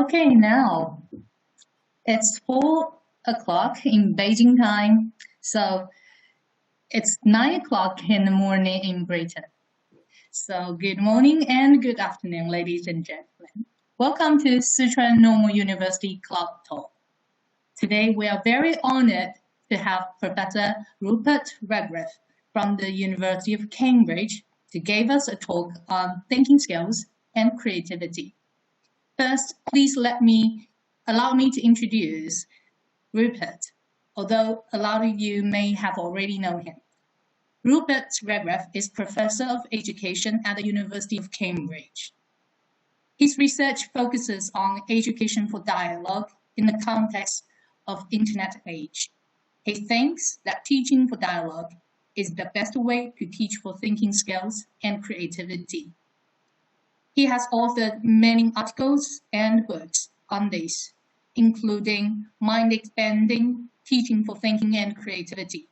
Okay, now it's 4 o'clock in Beijing time, so it's 9 o'clock in the morning in Britain. So good morning and good afternoon, ladies and gentlemen. Welcome to Sichuan University Club Talk. Today we are very honored to have Professor Rupert Wegerif from the University of Cambridge to give us a talk on thinking skills and creativity. First, please allow me to introduce Rupert, although a lot of you may have already known him. Rupert Wegerif is Professor of Education at the University of Cambridge. His research focuses on education for dialogue in the context of Internet age. He thinks that teaching for dialogue is the best way to teach for thinking skills and creativity. He has authored many articles and books on this, including Mind Expanding, Teaching for Thinking and Creativity.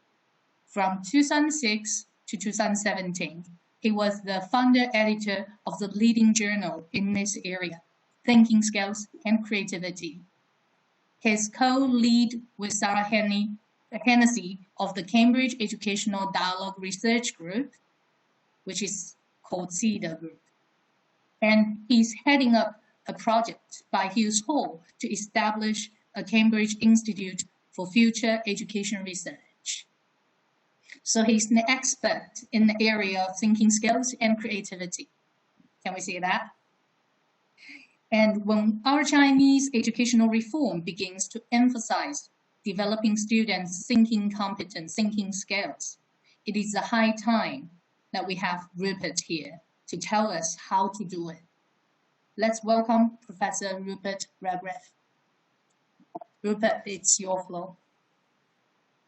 From 2006 to 2017, he was the founder editor of the leading journal in this area, Thinking Skills and Creativity. His co-lead with Sarah Hennessy of the Cambridge Educational Dialogue Research Group, which is called CEDA Group. And he's heading up a project by Hughes Hall to establish a Cambridge Institute for Future Education Research. So he's an expert in the area of thinking skills and creativity. Can we see that? And when our Chinese educational reform begins to emphasize developing students' thinking competence, thinking skills, it is a high time that we have Rupert here to tell us how to do it. Let's welcome Professor Rupert Wegerif. Rupert, it's your floor.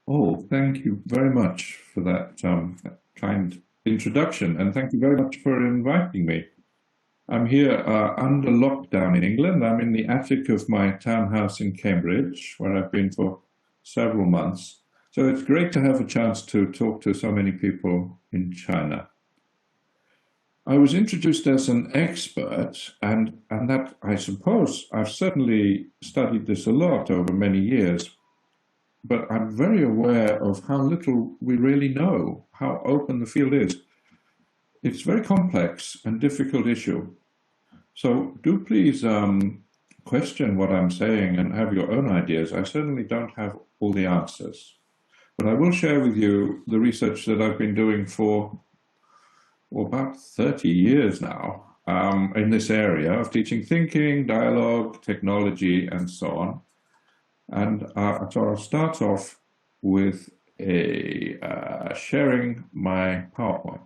Oh, thank you very much for that kind introduction, and thank you very much for inviting me. I'm here under lockdown in England. I'm in the attic of my townhouse in Cambridge, where I've been for several months. So it's great to have a chance to talk to so many people in China. I was introduced as an expert, and that, I suppose, I've certainly studied this a lot over many years, but I'm very aware of how little we really know, how open the field is. It's a very complex and difficult issue. So do please question what I'm saying and have your own ideas. I certainly don't have all the answers, but I will share with you the research that I've been doing for about 30 years now in this area of teaching thinking, dialogue, technology, and so on. And so I'll start off with sharing my PowerPoint.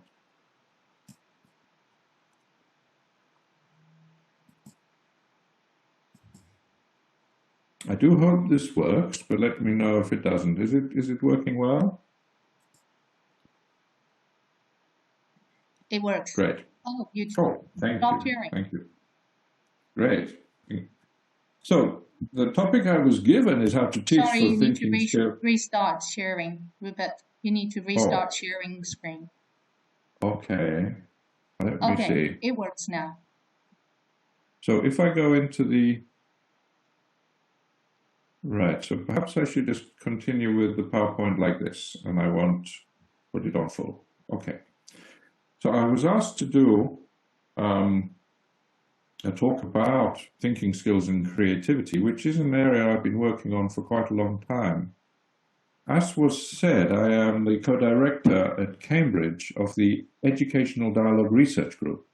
I do hope this works, but let me know if it doesn't. Is it working well? It works. Great. Oh, you thank stopped you. hearing. Thank you. Great. So the topic I was given is how to teach Sorry, for you need thinking to skills. restart sharing, Rupert. You need to restart sharing screen. Okay. Let me see. It works now. So if I go into the... Right, so perhaps I should just continue with the PowerPoint like this, and I won't put it on full. Okay. So I was asked to do a talk about thinking skills and creativity, which is an area I've been working on for quite a long time. As was said, I am the co-director at Cambridge of the Educational Dialogue Research Group,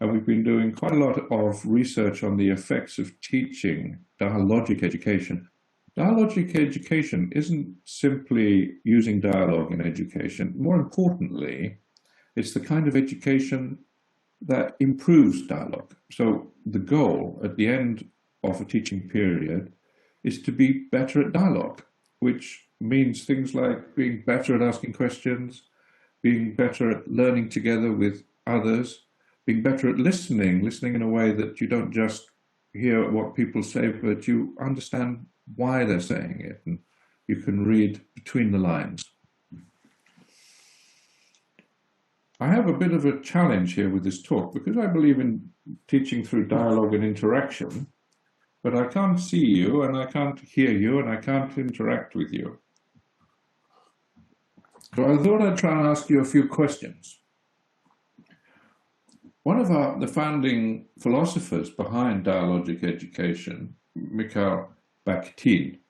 and we've been doing quite a lot of research on the effects of teaching dialogic education. Dialogic education isn't simply using dialogue in education. More importantly, it's the kind of education that improves dialogue. So the goal at the end of a teaching period is to be better at dialogue, which means things like being better at asking questions, being better at learning together with others, being better at listening in a way that you don't just hear what people say, but you understand why they're saying it, and you can read between the lines. I have a bit of a challenge here with this talk because I believe in teaching through dialogue and interaction. but I can't see you, and I can't hear you, and I can't interact with you. So I thought I'd try and ask you a few questions. One of the founding philosophers behind dialogic education, Mikhail Bakhtin,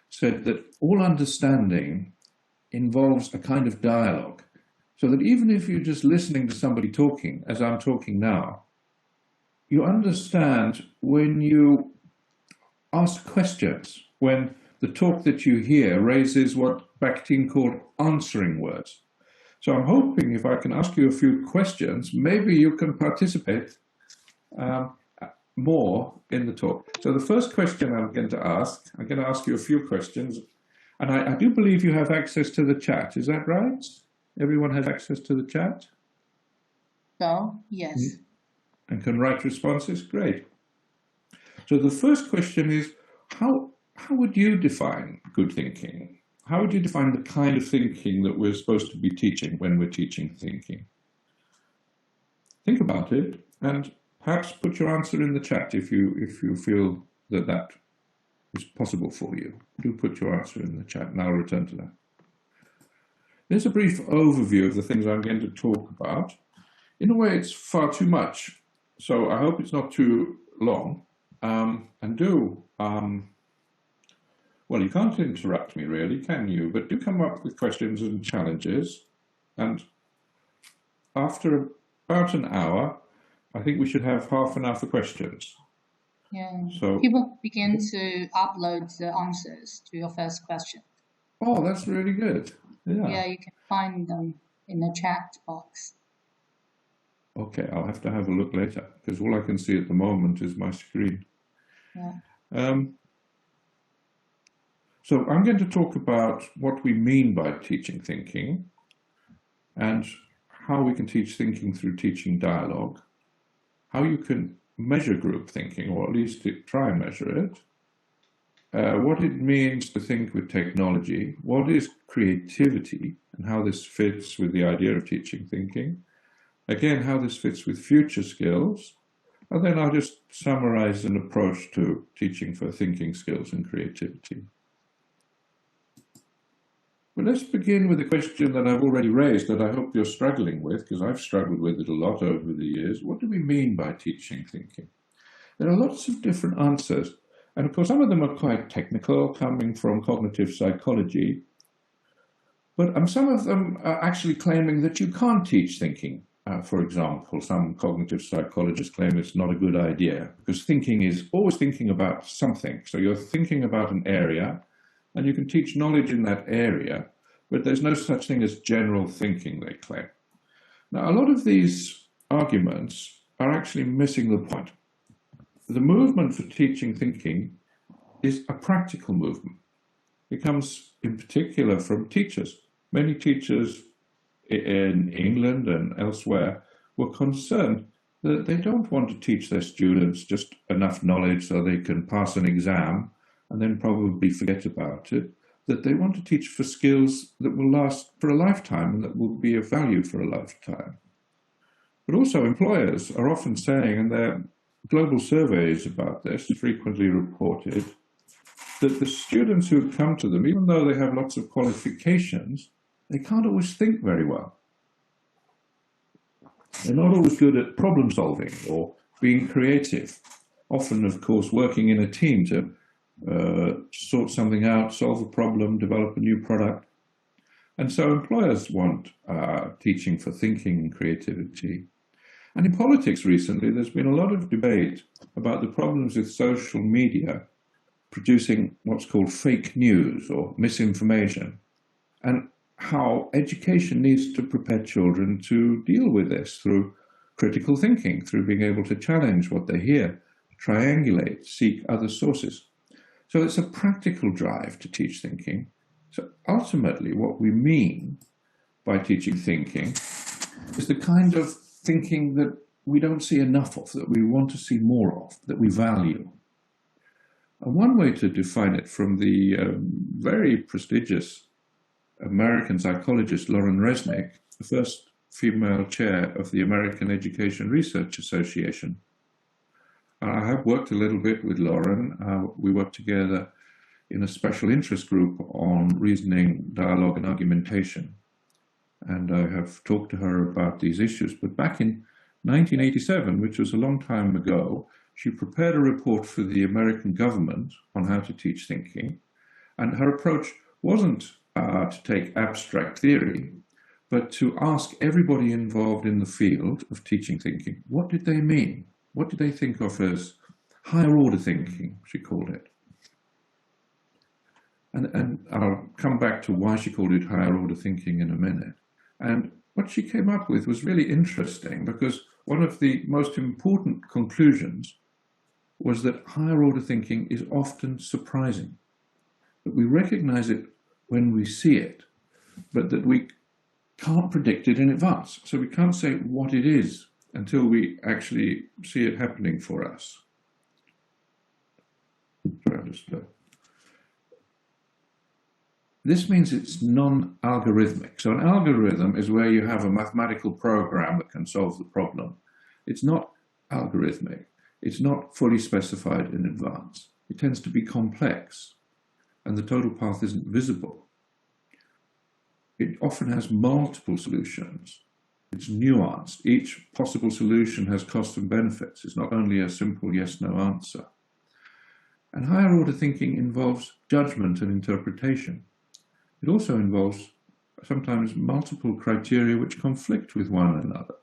said that all understanding involves a kind of dialogue, so that even if you're just listening to somebody talking, as I'm talking now, you understand when you ask questions, when the talk that you hear raises what Bakhtin called answering words. So I'm hoping if I can ask you a few questions, maybe you can participate more in the talk. So the first question I'm going to ask you a few questions. And I do believe you have access to the chat. Is that right? Everyone has access to the chat? So, yes. And can write responses? Great. So the first question is, how would you define good thinking? How would you define the kind of thinking that we're supposed to be teaching when we're teaching thinking? Think about it and perhaps put your answer in the chat if you feel that that is possible for you. Do put your answer in the chat and I'll return to that. There's a brief overview of the things I'm going to talk about. In a way, it's far too much, so I hope it's not too long. Well, you can't interrupt me really, can you? But do come up with questions and challenges. And after about an hour, I think we should have half an hour for questions. Yeah. So people begin to upload the answers to your first question. Oh, that's really good. Yeah, you can find them in the chat box. Okay, I'll have to have a look later because all I can see at the moment is my screen. Yeah. So I'm going to talk about what we mean by teaching thinking and how we can teach thinking through teaching dialogue, how you can measure group thinking, or at least try and measure it, what it means to think with technology, what is creativity and how this fits with the idea of teaching thinking, again, how this fits with future skills, and then I'll just summarize an approach to teaching for thinking skills and creativity. But let's begin with a question that I've already raised that I hope you're struggling with, because I've struggled with it a lot over the years. What do we mean by teaching thinking? There are lots of different answers. And of course, some of them are quite technical, coming from cognitive psychology. But some of them are actually claiming that you can't teach thinking. For example, some cognitive psychologists claim it's not a good idea because thinking is always thinking about something. So you're thinking about an area and you can teach knowledge in that area, but there's no such thing as general thinking, they claim. Now, a lot of these arguments are actually missing the point. The movement for teaching thinking is a practical movement. It comes in particular from teachers. Many teachers in England and elsewhere were concerned that they don't want to teach their students just enough knowledge so they can pass an exam and then probably forget about it, that they want to teach for skills that will last for a lifetime and that will be of value for a lifetime. But also employers are often saying, and their global surveys about this frequently reported, that the students who come to them, even though they have lots of qualifications, they can't always think very well. They're not always good at problem solving or being creative, often, of course, working in a team to sort something out, solve a problem, develop a new product. And so employers want teaching for thinking and creativity. And in politics recently, there's been a lot of debate about the problems with social media producing what's called fake news or misinformation, and how education needs to prepare children to deal with this through critical thinking, through being able to challenge what they hear, triangulate, seek other sources. So it's a practical drive to teach thinking. So ultimately, what we mean by teaching thinking is the kind of thinking that we don't see enough of, that we want to see more of, that we value. And one way to define it from the very prestigious American psychologist Lauren Resnick, the first female chair of the American Education Research Association, I have worked a little bit with Lauren. We worked together in a special interest group on reasoning, dialogue, and argumentation. And I have talked to her about these issues. But back in 1987, which was a long time ago, she prepared a report for the American government on how to teach thinking. And her approach wasn't to take abstract theory, but to ask everybody involved in the field of teaching thinking, what did they mean? What did they think of as higher order thinking, she called it. And I'll come back to why she called it higher order thinking in a minute. And what she came up with was really interesting, because one of the most important conclusions was that higher order thinking is often surprising, that we recognize it when we see it, but that we can't predict it in advance. So we can't say what it is until we actually see it happening for us. This means it's non-algorithmic. So an algorithm is where you have a mathematical program that can solve the problem. It's not algorithmic. It's not fully specified in advance. It tends to be complex, and the total path isn't visible. It often has multiple solutions. It's nuanced. Each possible solution has costs and benefits. It's not only a simple yes-no answer. And higher order thinking involves judgment and interpretation. It also involves sometimes multiple criteria which conflict with one another.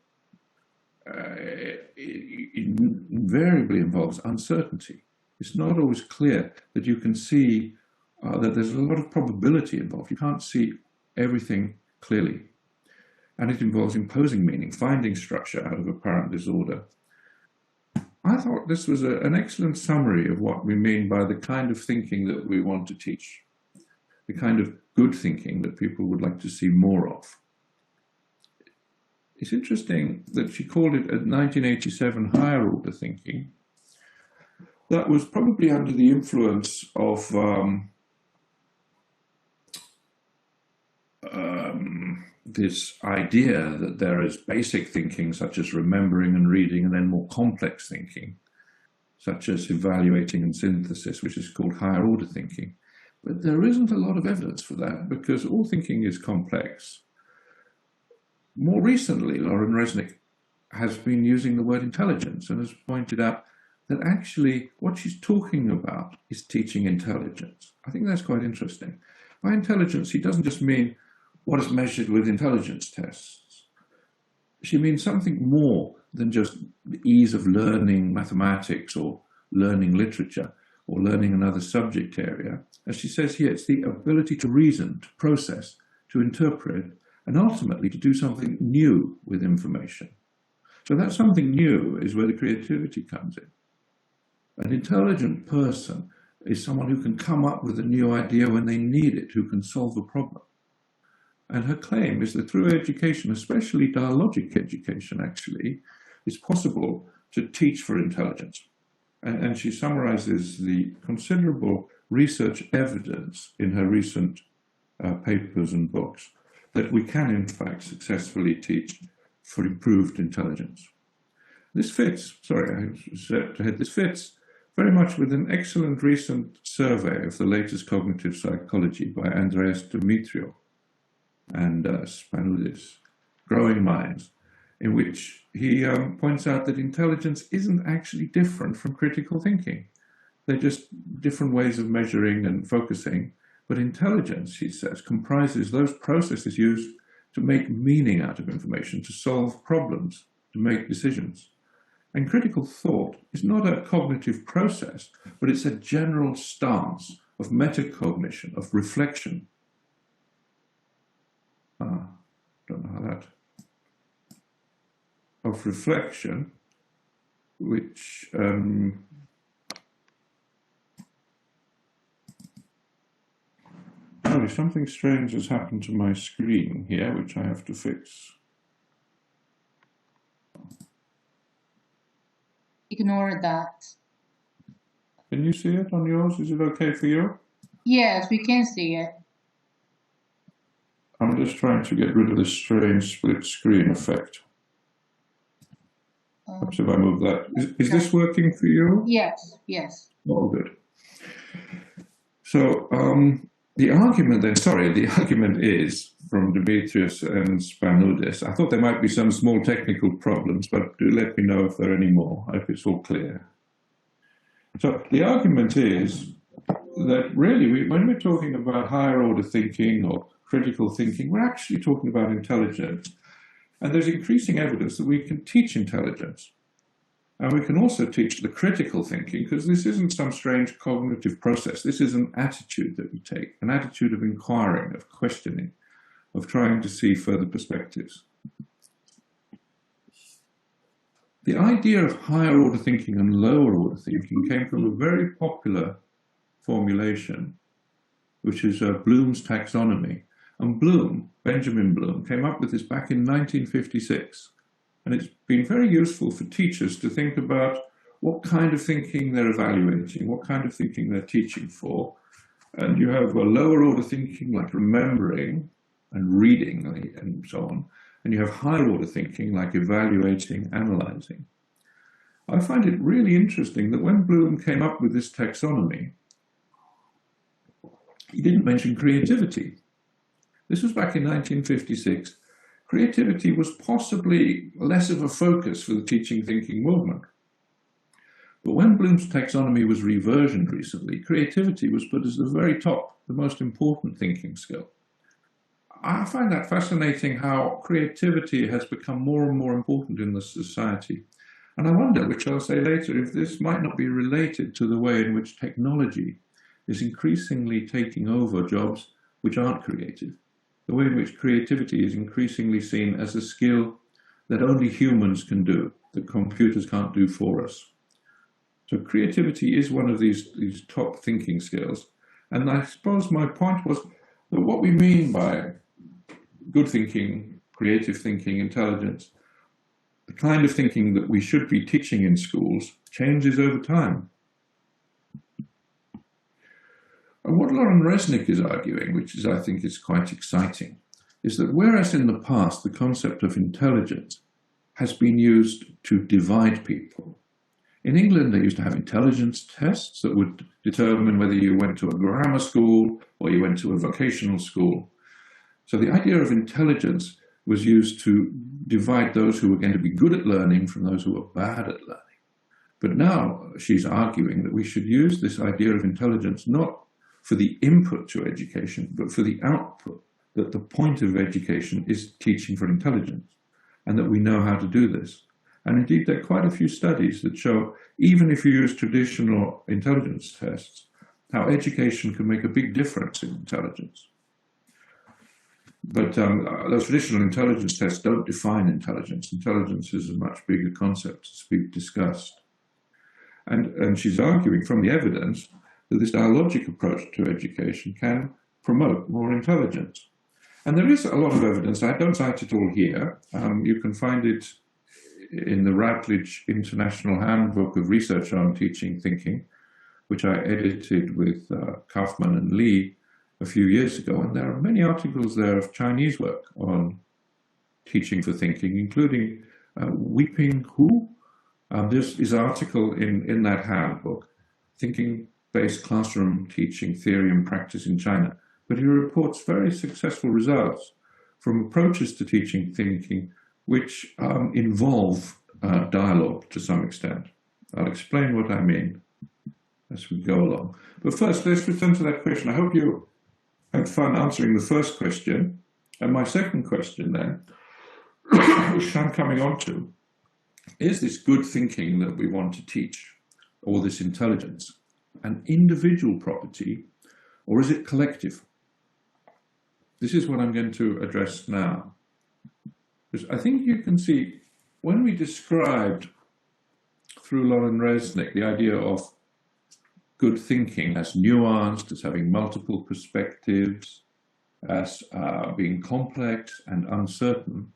It invariably involves uncertainty. It's not always clear that you can see that there's a lot of probability involved. You can't see everything clearly. And it involves imposing meaning, finding structure out of apparent disorder. I thought this was an excellent summary of what we mean by the kind of thinking that we want to teach, the kind of good thinking that people would like to see more of. It's interesting that she called it a 1987 higher order thinking. That was probably under the influence of this idea that there is basic thinking, such as remembering and reading, and then more complex thinking, such as evaluating and synthesis, which is called higher order thinking. But there isn't a lot of evidence for that, because all thinking is complex. More recently, Lauren Resnick has been using the word intelligence and has pointed out that actually what she's talking about is teaching intelligence. I think that's quite interesting. By intelligence, she doesn't just mean what is measured with intelligence tests. She means something more than just the ease of learning mathematics or learning literature or learning another subject area. As she says here, it's the ability to reason, to process, to interpret, and ultimately to do something new with information. So that something new is where the creativity comes in. An intelligent person is someone who can come up with a new idea when they need it, who can solve a problem. And her claim is that through education, especially dialogic education actually, it's possible to teach for intelligence. And she summarizes the considerable research evidence in her recent papers and books that we can in fact successfully teach for improved intelligence. This fits, this fits very much with an excellent recent survey of the latest cognitive psychology by Andreas Demetriou and Spanoulis, Growing Minds, in which he points out that intelligence isn't actually different from critical thinking. They're just different ways of measuring and focusing. But intelligence, he says, comprises those processes used to make meaning out of information, to solve problems, to make decisions. And critical thought is not a cognitive process, but it's a general stance of metacognition, of reflection. Don't know how that. Of reflection, which sorry, something strange has happened to my screen here, which I have to fix. Ignore that. Can you see it on yours? Is it okay for you? Yes, we can see it. I'm just trying to get rid of this strange split screen effect. Perhaps if I move that. Is this working for you? Yes, yes. Oh, good. So the argument is from Demetrius and Spanudis. I thought there might be some small technical problems, but do let me know if there are any more. I hope it's all clear. So the argument is that really, when we're talking about higher order thinking or critical thinking, we're actually talking about intelligence. And there's increasing evidence that we can teach intelligence. And we can also teach the critical thinking, because this isn't some strange cognitive process. This is an attitude that we take, an attitude of inquiring, of questioning, of trying to see further perspectives. The idea of higher order thinking and lower order thinking came from a very popular formulation, which is Bloom's taxonomy. And Bloom, Benjamin Bloom, came up with this back in 1956. And it's been very useful for teachers to think about what kind of thinking they're evaluating, what kind of thinking they're teaching for. And you have a lower order thinking like remembering and reading and so on. And you have higher order thinking like evaluating, analyzing. I find it really interesting that when Bloom came up with this taxonomy, he didn't mention creativity. This was back in 1956. Creativity was possibly less of a focus for the teaching thinking movement. But when Bloom's taxonomy was reversioned recently, creativity was put as the very top, the most important thinking skill. I find that fascinating how creativity has become more and more important in the society. And I wonder, which I'll say later, if this might not be related to the way in which technology is increasingly taking over jobs which aren't creative. The way in which creativity is increasingly seen as a skill that only humans can do, that computers can't do for us. So creativity is one of these top thinking skills. And I suppose my point was that what we mean by good thinking, creative thinking, intelligence, the kind of thinking that we should be teaching in schools changes over time. And what Lauren Resnick is arguing, which is, I think, is quite exciting, is that whereas in the past the concept of intelligence has been used to divide people, in England they used to have intelligence tests that would determine whether you went to a grammar school or you went to a vocational school. So the idea of intelligence was used to divide those who were going to be good at learning from those who were bad at learning. But now she's arguing that we should use this idea of intelligence not for the input to education, but for the output, that the point of education is teaching for intelligence, and that we know how to do this. And indeed, there are quite a few studies that show, even if you use traditional intelligence tests, how education can make a big difference in intelligence. But those traditional intelligence tests don't define intelligence. Intelligence is a much bigger concept to be discussed. And she's arguing from the evidence that this dialogic approach to education can promote more intelligence. And there is a lot of evidence. I don't cite it all here. You can find it in the Routledge International Handbook of Research on Teaching Thinking, which I edited with Kaufman and Lee a few years ago. And there are many articles there of Chinese work on teaching for thinking, including Weeping Hu. There's his article in that handbook, Thinking-Based Classroom Teaching Theory and Practice in China. But he reports very successful results from approaches to teaching thinking which involve dialogue to some extent. I'll explain what I mean as we go along. But first, let's return to that question. I hope you had fun answering the first question. And my second question then, which I'm coming on to, is this good thinking that we want to teach, or this intelligence, an individual property, or is it collective? This is what I'm going to address now. Because I think you can see, when we described through Lauren Resnick the idea of good thinking as nuanced, as having multiple perspectives, as being complex and uncertain,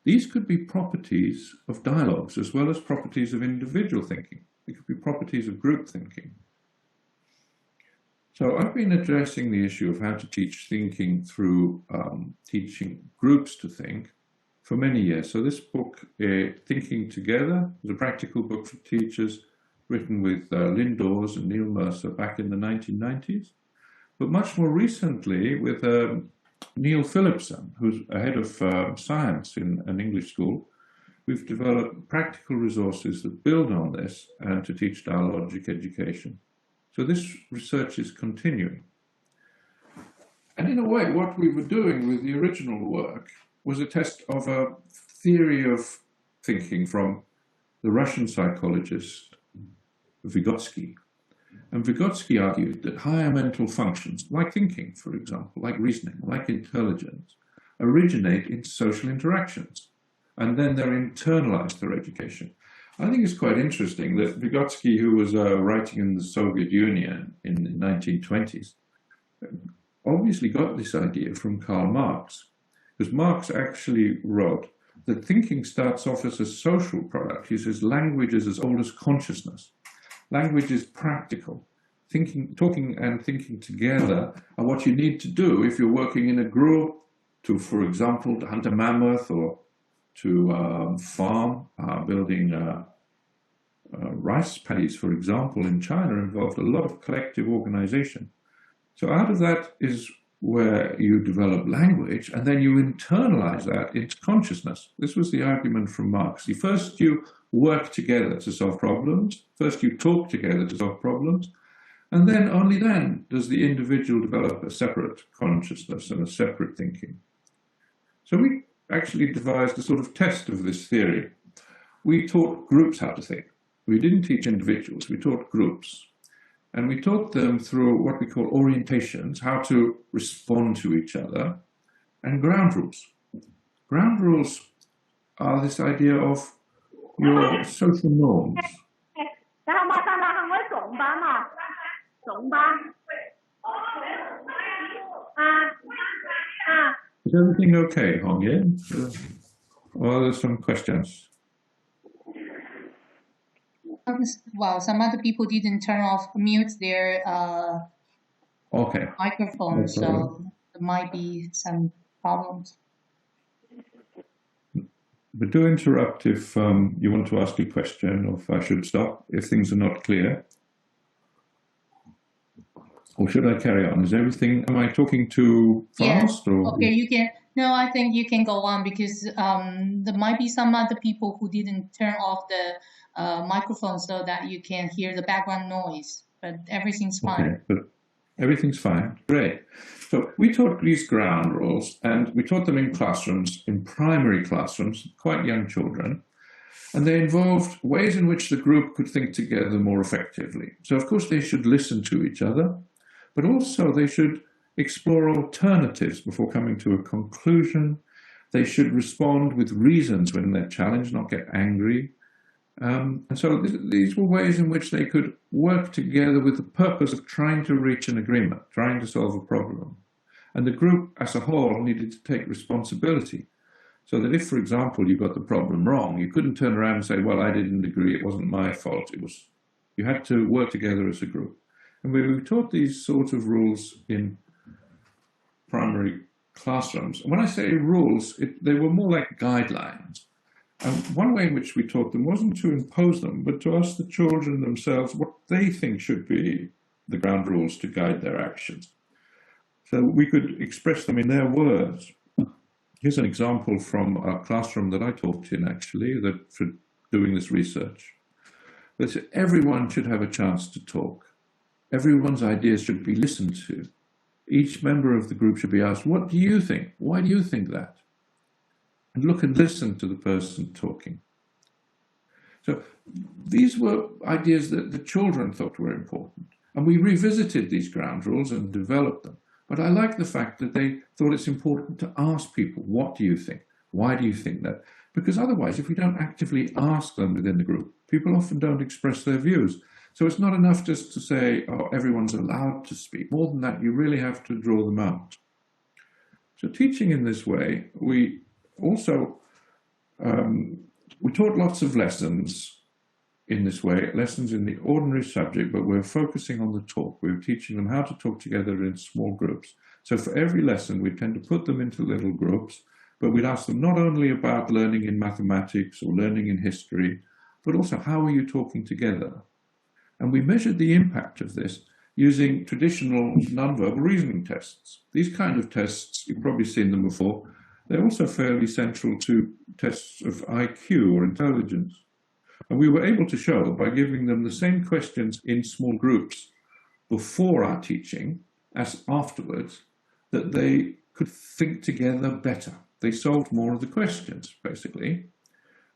these could be properties of dialogues as well as properties of individual thinking. They could be properties of group thinking. So I've been addressing the issue of how to teach thinking through teaching groups to think. for many years. So this book, Thinking Together, is a practical book for teachers, written with Lynn Dawes and Neil Mercer back in the 1990s. But much more recently with Neil Phillipson, who's a head of science in an English school, we've developed practical resources that build on this and to teach dialogic education. So this research is continuing. And in a way, what we were doing with the original work was a test of a theory of thinking from the Russian psychologist Vygotsky. And Vygotsky argued that higher mental functions, like thinking, for example, like reasoning, like intelligence, originate in social interactions, and then they're internalized through education. I think it's quite interesting that Vygotsky, who was writing in the Soviet Union in the 1920s, obviously got this idea from Karl Marx, because Marx actually wrote that thinking starts off as a social product. He says language is as old as consciousness. Language is practical. Talking and thinking together are what you need to do if you're working in a group to, for example, to hunt a mammoth or to farm. Building rice paddies, for example, in China involved a lot of collective organization. So out of that is where you develop language, and then you internalize that into consciousness. This was the argument from Marx. First you work together to solve problems, first you talk together to solve problems, and then only then does the individual develop a separate consciousness and a separate thinking. So we actually devised a sort of test of this theory. We taught groups how to think. We didn't teach individuals, we taught groups. And we taught them through what we call orientations, how to respond to each other, and ground rules. Ground rules are this idea of your social norms. Is everything okay, Hong Yin? Or there's some questions? Well, some other people didn't mute their microphone, so there might be some problems. But do interrupt if you want to ask a question, or if I should stop, if things are not clear. Or should I carry on? Am I talking too fast? Yeah. Or? Okay, you can. No, I think you can go on, because there might be some other people who didn't turn off the microphone so that you can hear the background noise, but everything's fine. Okay, but everything's fine. Great. So we taught these ground rules, and we taught them in classrooms, in primary classrooms, quite young children, and they involved ways in which the group could think together more effectively. So of course they should listen to each other, but also they should explore alternatives before coming to a conclusion. They should respond with reasons when they're challenged, not get angry. And so these were ways in which they could work together with the purpose of trying to reach an agreement, trying to solve a problem. And the group as a whole needed to take responsibility. So that if, for example, you got the problem wrong, you couldn't turn around and say, well, I didn't agree, it wasn't my fault. You had to work together as a group. And we taught these sorts of rules in primary classrooms. And when I say rules, they were more like guidelines. And one way in which we taught them wasn't to impose them, but to ask the children themselves what they think should be the ground rules to guide their actions. So we could express them in their words. Here's an example from a classroom that I taught in, actually, for doing this research. They said everyone should have a chance to talk. Everyone's ideas should be listened to. Each member of the group should be asked, what do you think? Why do you think that? And look and listen to the person talking. So these were ideas that the children thought were important. And we revisited these ground rules and developed them. But I like the fact that they thought it's important to ask people, what do you think? Why do you think that? Because otherwise, if we don't actively ask them within the group, people often don't express their views. So it's not enough just to say, oh, everyone's allowed to speak. More than that, you really have to draw them out. So teaching in this way, we also, we taught lots of lessons in this way, lessons in the ordinary subject, but we're focusing on the talk. We're teaching them how to talk together in small groups. So for every lesson, we tend to put them into little groups But we'd ask them not only about learning in mathematics or learning in history, but also how are you talking together? And we measured the impact of this using traditional nonverbal reasoning tests. These kind of tests, you've probably seen them before, they're also fairly central to tests of IQ or intelligence. And we were able to show by giving them the same questions in small groups before our teaching as afterwards, that they could think together better. They solved more of the questions, basically.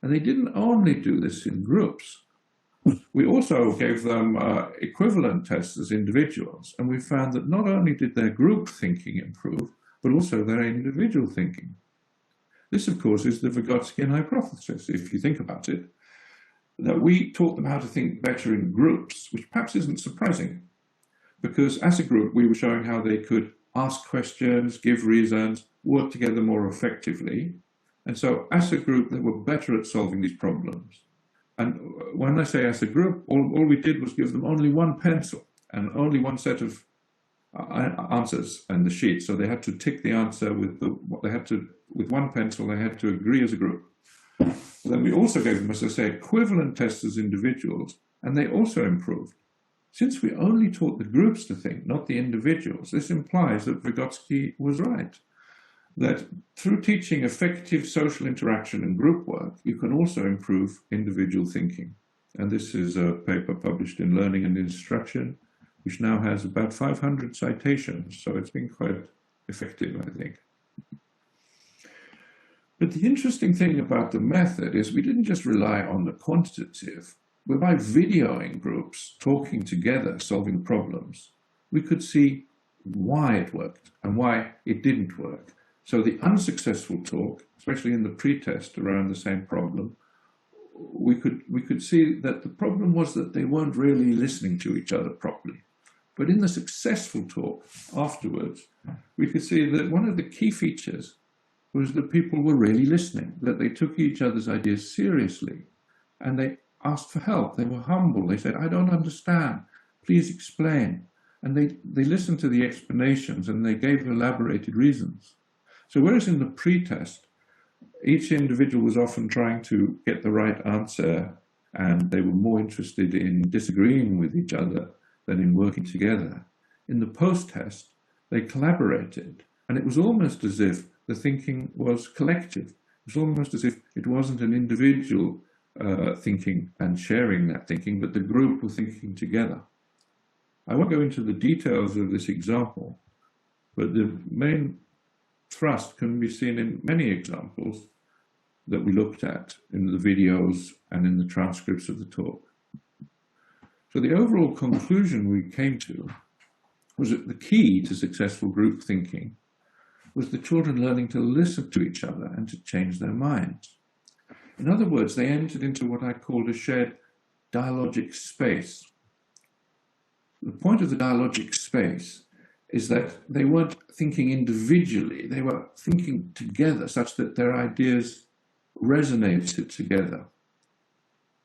And they didn't only do this in groups. We also gave them equivalent tests as individuals, and we found that not only did their group thinking improve, but also their individual thinking. This, of course, is the Vygotskian hypothesis, if you think about it, that we taught them how to think better in groups, which perhaps isn't surprising, because as a group, we were showing how they could ask questions, give reasons, work together more effectively. And so as a group, they were better at solving these problems. And when I say as a group, all we did was give them only one pencil and only one set of answers and the sheet. So they had to tick the answer with with one pencil. They had to agree as a group. Then we also gave them, as I say, equivalent tests as individuals, and they also improved. Since we only taught the groups to think, not the individuals, this implies that Vygotsky was right, that through teaching effective social interaction and group work, you can also improve individual thinking. And this is a paper published in Learning and Instruction, which now has about 500 citations, so it's been quite effective, I think. But the interesting thing about the method is we didn't just rely on the quantitative. But by videoing groups, talking together, solving problems, we could see why it worked and why it didn't work. So the unsuccessful talk, especially in the pre-test around the same problem, we could see that the problem was that they weren't really listening to each other properly. But in the successful talk afterwards, we could see that one of the key features was that people were really listening, that they took each other's ideas seriously, and they asked for help. They were humble. They said, I don't understand. Please explain. And they listened to the explanations and they gave elaborated reasons. So whereas in the pre-test, each individual was often trying to get the right answer and they were more interested in disagreeing with each other than in working together, in the post-test, they collaborated. And it was almost as if the thinking was collective. It was almost as if it wasn't an individual thinking and sharing that thinking, but the group were thinking together. I won't go into the details of this example, but the main thrust can be seen in many examples that we looked at in the videos and in the transcripts of the talk. So the overall conclusion we came to was that the key to successful group thinking was the children learning to listen to each other and to change their minds. In other words, they entered into what I called a shared dialogic space. The point of the dialogic space is that they weren't thinking individually, they were thinking together such that their ideas resonated together.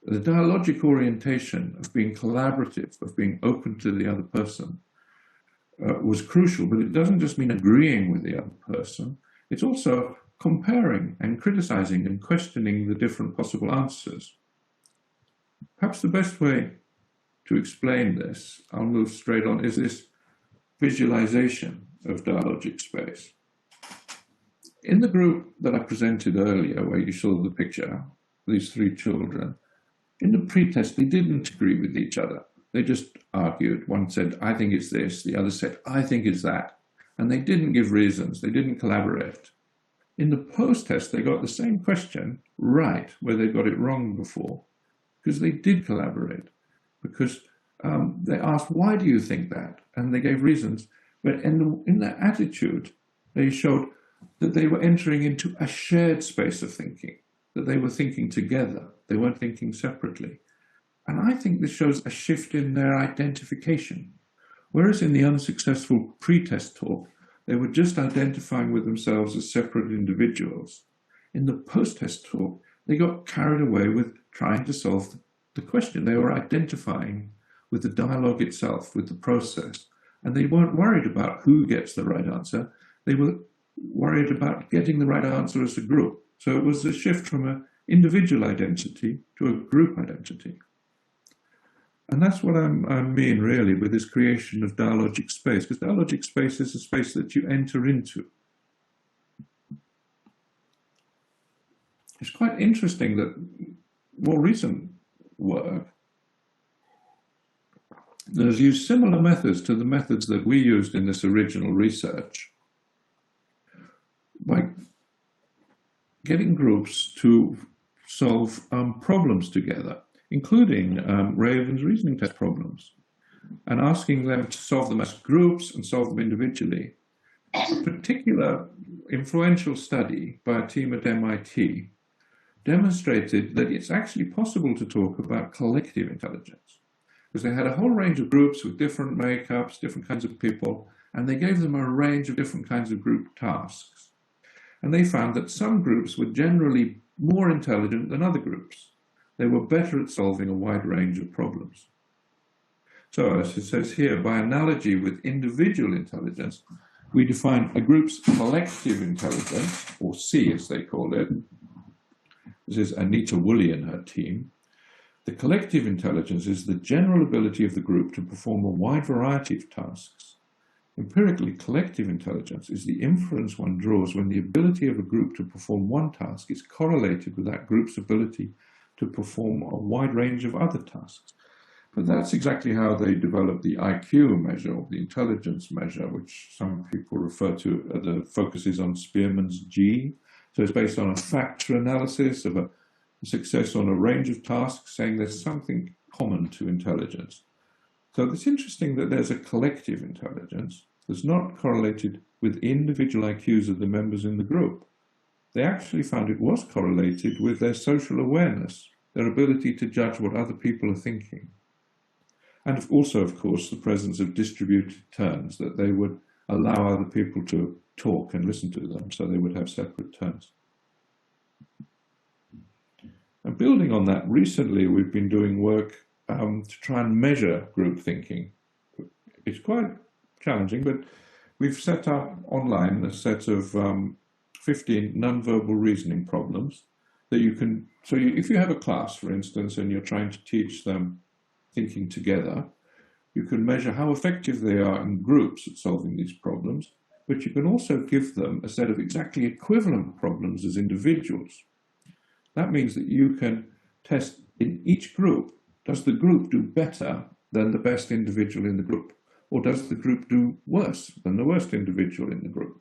The dialogic orientation of being collaborative, of being open to the other person, was crucial, but it doesn't just mean agreeing with the other person, it's also comparing and criticizing and questioning the different possible answers. Perhaps the best way to explain this, I'll move straight on, is this visualization of dialogic space. In the group that I presented earlier, where you saw the picture, these three children, in the pre-test, they didn't agree with each other. They just argued. One said, I think it's this. The other said, I think it's that. And they didn't give reasons. They didn't collaborate. In the post-test, they got the same question right, where they got it wrong before, because they did collaborate. Because they asked, why do you think that? And they gave reasons. But in their attitude, they showed that they were entering into a shared space of thinking, that they were thinking together. They weren't thinking separately. And I think this shows a shift in their identification. Whereas in the unsuccessful pre-test talk, they were just identifying with themselves as separate individuals. In the post-test talk, they got carried away with trying to solve the question. They were identifying with the dialogue itself, with the process. And they weren't worried about who gets the right answer. They were worried about getting the right answer as a group. So it was a shift from an individual identity to a group identity. And that's what I mean, really, with this creation of dialogic space, because dialogic space is a space that you enter into. It's quite interesting that more recent work that has used similar methods to the methods that we used in this original research by getting groups to solve problems together, including Raven's reasoning test problems, and asking them to solve them as groups and solve them individually. A particular influential study by a team at MIT demonstrated that it's actually possible to talk about collective intelligence, because they had a whole range of groups with different makeups, different kinds of people, and they gave them a range of different kinds of group tasks. And they found that some groups were generally more intelligent than other groups. They were better at solving a wide range of problems. So, as it says here, by analogy with individual intelligence, we define a group's collective intelligence, or C as they call it. This is Anita Woolley and her team. The collective intelligence is the general ability of the group to perform a wide variety of tasks. Empirically, collective intelligence is the inference one draws when the ability of a group to perform one task is correlated with that group's ability to perform a wide range of other tasks. But that's exactly how they developed the IQ measure, or the intelligence measure, which some people refer to as the focuses on Spearman's G. So it's based on a factor analysis of a success on a range of tasks, saying there's something common to intelligence. So it's interesting that there's a collective intelligence that's not correlated with individual IQs of the members in the group. They actually found it was correlated with their social awareness, their ability to judge what other people are thinking. And also, of course, the presence of distributed turns, that they would allow other people to talk and listen to them, so they would have separate turns. And building on that, recently we've been doing work to try and measure group thinking. It's quite challenging, but we've set up online a set of 15 non-verbal reasoning problems that you can, so if you have a class, for instance, and you're trying to teach them thinking together, you can measure how effective they are in groups at solving these problems, but you can also give them a set of exactly equivalent problems as individuals. That means that you can test in each group, does the group do better than the best individual in the group? Or does the group do worse than the worst individual in the group?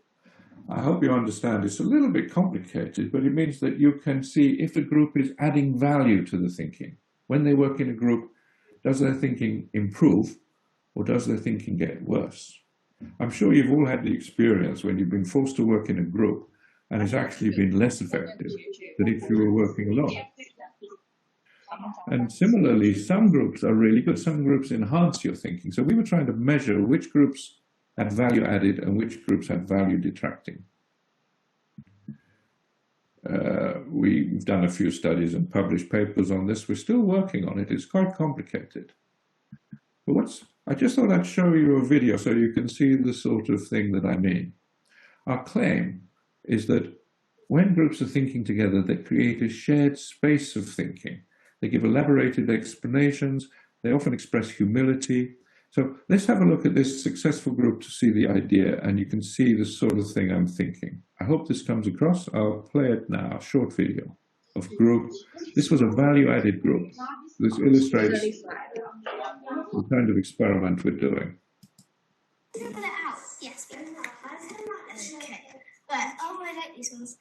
I hope you understand it's a little bit complicated, but it means that you can see if the group is adding value to the thinking. When they work in a group, does their thinking improve or does their thinking get worse? I'm sure you've all had the experience when you've been forced to work in a group and it's actually been less effective than if you were working alone. And similarly, some groups are really good, some groups enhance your thinking. So we were trying to measure which groups had value added and which groups had value detracting. We've done a few studies and published papers on this. We're still working on it. It's quite complicated. But I just thought I'd show you a video so you can see the sort of thing that I mean. Our claim is that when groups are thinking together, they create a shared space of thinking. They give elaborated explanations. They often express humility. So let's have a look at this successful group to see the idea, and you can see the sort of thing I'm thinking. I hope this comes across. I'll play it now, a short video of group. This was a value-added group. This illustrates the kind of experiment we're doing. Put it out. Yes. Okay. But I like these ones.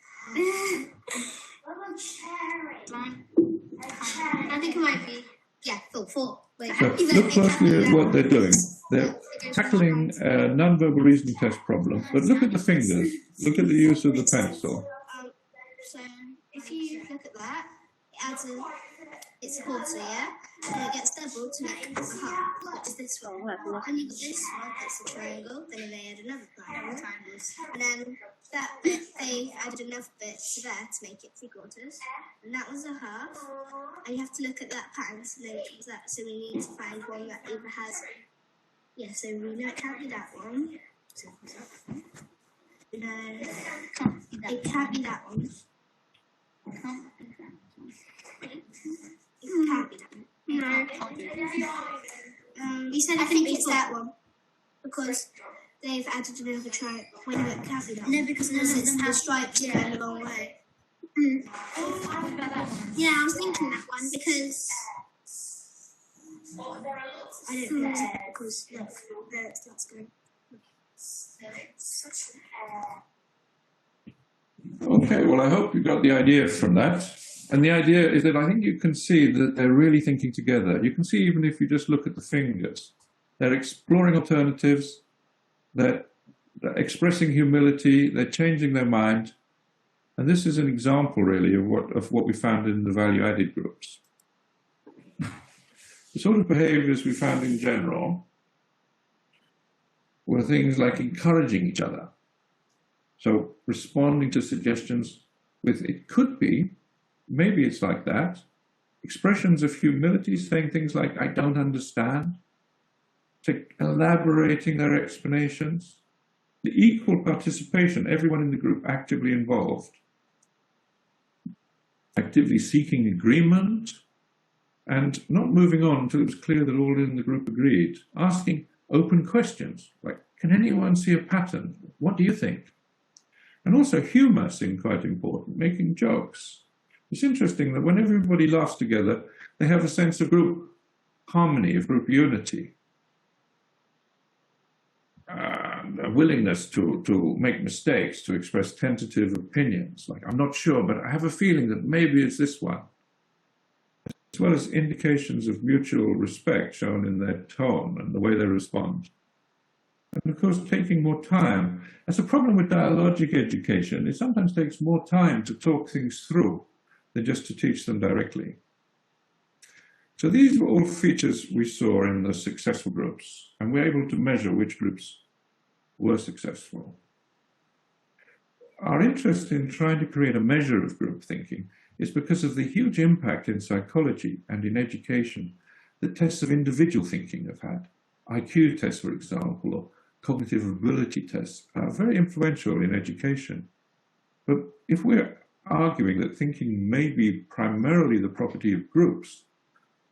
I think it might be. Yeah, four. Wait, so look closely at what they're doing. They're tackling a non-verbal reasoning test problem, but look at the fingers. Look at the use of the pencil. So if you look at that, it's a quarter, yeah? And it gets doubled to make a half, which is this one. And you've got this one, that's a triangle, then they add another triangle. And then that bit, they added another bit to there to make it 3/4. And that was a half. And you have to look at that pattern to know which was that. So we need to find one that either has, yeah, so we know it can't be that one. So No, Can't be that. it can't be that one. Can't be that. It can't be that one. No. Can't be that. You said I think it's that one because they've added another tribe. When it can't be that one. No, because none of them the have. stripes go the wrong way. Yeah, I was thinking that one because I don't think so because look, that's good. Okay, well, I hope you got the idea from that. And the idea is that I think you can see that they're really thinking together. You can see even if you just look at the fingers, they're exploring alternatives, they're expressing humility, they're changing their mind. And this is an example, really, of what we found in the value-added groups. The sort of behaviors we found in general were things like encouraging each other. So responding to suggestions with "it could be," maybe it's like that. Expressions of humility, saying things like "I don't understand," elaborating their explanations. The equal participation, everyone in the group actively involved. Actively seeking agreement and not moving on until it was clear that all in the group agreed. Asking open questions like, can anyone see a pattern? What do you think? And also humor seemed quite important, making jokes. It's interesting that when everybody laughs together, they have a sense of group harmony, of group unity. A willingness to make mistakes, to express tentative opinions, like I'm not sure, but I have a feeling that maybe it's this one, as well as indications of mutual respect shown in their tone and the way they respond. And of course, taking more time. That's a problem with dialogic education. It sometimes takes more time to talk things through than just to teach them directly. So these were all features we saw in the successful groups, and we're able to measure which groups were successful. Our interest in trying to create a measure of group thinking is because of the huge impact in psychology and in education that tests of individual thinking have had. IQ tests, for example, or cognitive ability tests are very influential in education. But if we're arguing that thinking may be primarily the property of groups,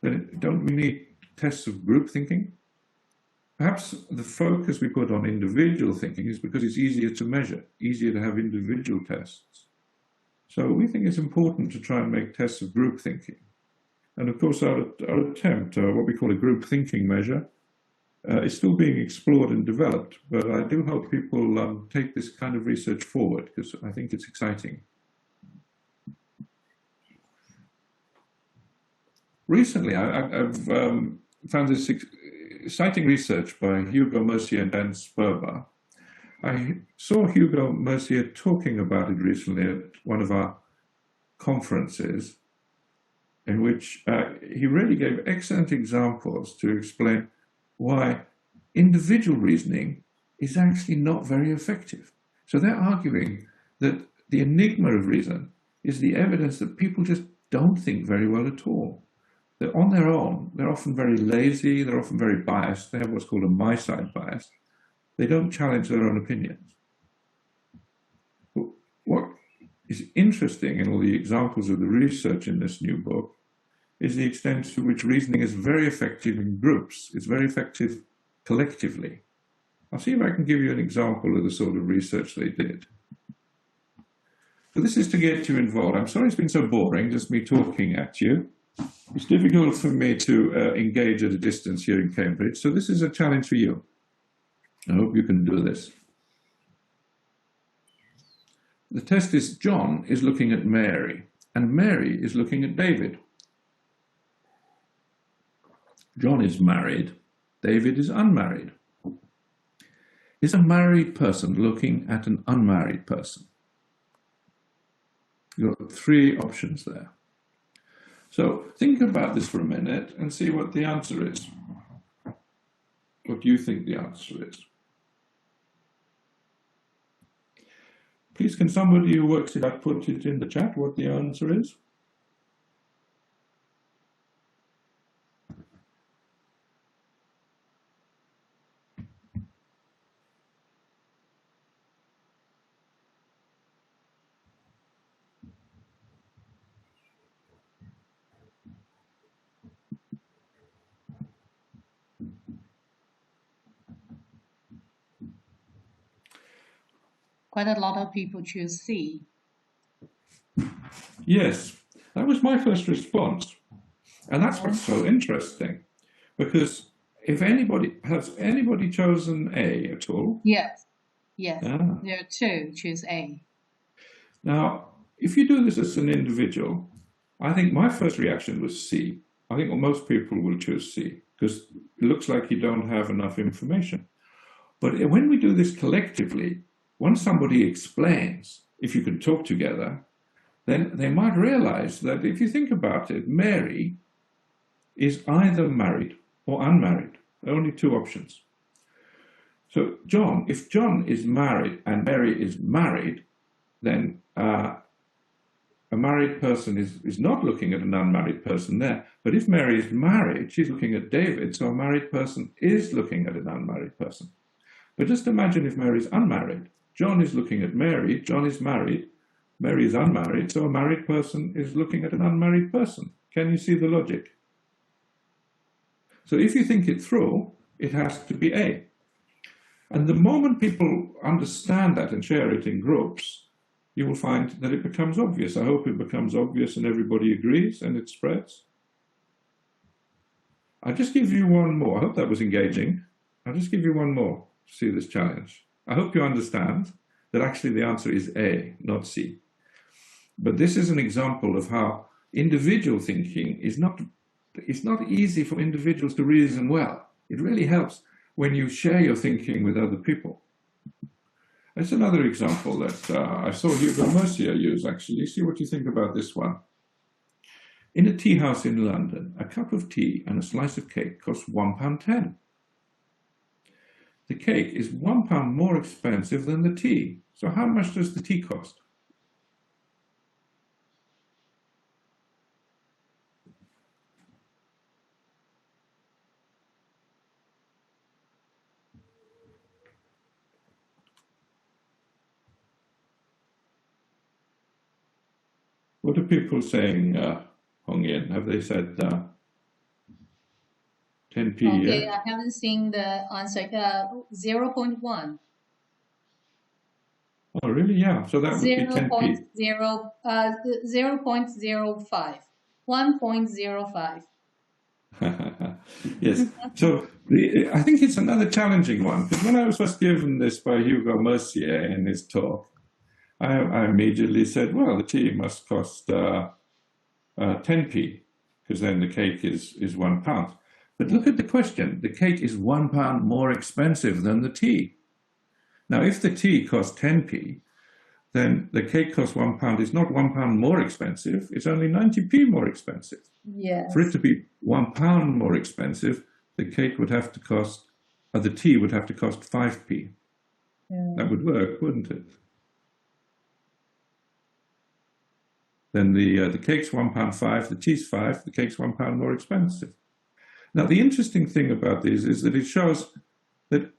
then don't we need tests of group thinking? Perhaps the focus we put on individual thinking is because it's easier to measure, easier to have individual tests. So we think it's important to try and make tests of group thinking. And of course, our attempt, what we call a group thinking measure, is still being explored and developed. But I do hope people take this kind of research forward because I think it's exciting. Recently, I've found this exciting research by Hugo Mercier and Dan Sperber. I saw Hugo Mercier talking about it recently at one of our conferences, in which he really gave excellent examples to explain why individual reasoning is actually not very effective. So they're arguing that the enigma of reason is the evidence that people just don't think very well at all. They're on their own. They're often very lazy. They're often very biased. They have what's called a my side bias. They don't challenge their own opinions. But what is interesting in all the examples of the research in this new book is the extent to which reasoning is very effective in groups. It's very effective collectively. I'll see if I can give you an example of the sort of research they did. So this is to get you involved. I'm sorry it's been so boring, just me talking at you. It's difficult for me to engage at a distance here in Cambridge, so this is a challenge for you. I hope you can do this. The test is John is looking at Mary, and Mary is looking at David. John is married, David is unmarried. Is a married person looking at an unmarried person? You've got three options there. So think about this for a minute and see what the answer is. What do you think the answer is? Please, can somebody who works it out put it in the chat what the answer is? quite a lot of people choose C. Yes, that was my first response. And that's what's so interesting, because if anybody, has anybody chosen A at all? Yes, yes. Ah. There are two choose A. Now, if you do this as an individual, I think my first reaction was C. I think most people will choose C, because it looks like you don't have enough information. But when we do this collectively, once somebody explains, if you can talk together, then they might realize that if you think about it, Mary is either married or unmarried. There are only two options. So John, if John is married and Mary is married, then a married person is not looking at an unmarried person there. But if Mary is married, she's looking at David, so a married person is looking at an unmarried person. But just imagine if Mary is unmarried. John is looking at Mary, John is married, Mary is unmarried, so a married person is looking at an unmarried person. Can you see the logic? So if you think it through, it has to be A. And the moment people understand that and share it in groups, you will find that it becomes obvious. I hope it becomes obvious and everybody agrees and it spreads. I'll just give you one more. I hope that was engaging. I'll just give you one more to see this challenge. I hope you understand that actually the answer is A, not C. But this is an example of how individual thinking is not easy for individuals to reason well. It really helps when you share your thinking with other people. That's another example that I saw Hugo Mercier use, actually. See what you think about this one. In a tea house in London, a cup of tea and a slice of cake cost £1.10. The cake is £1 more expensive than the tea. So how much does the tea cost? What are people saying, Hong Yin? Have they said 10p? Okay, I haven't seen the answer. 0.1. Oh, really? Yeah. So that would be 10p. 0.05. 1.05. Yes. So I think it's another challenging one, because when I was first given this by Hugo Mercier in his talk, I immediately said, well, the tea must cost 10p, because then the cake is £1. But look at the question. The cake is £1 more expensive than the tea. Now, if the tea costs 10p, then the cake costs £1. It's not £1 more expensive. It's only 90p more expensive. Yes. For it to be £1 more expensive, the cake would have to cost, or the tea would have to cost 5p. Yeah. That would work, wouldn't it? Then the cake's £1.05, the tea's 5, the cake's £1 more expensive. Now, the interesting thing about these is that it shows that,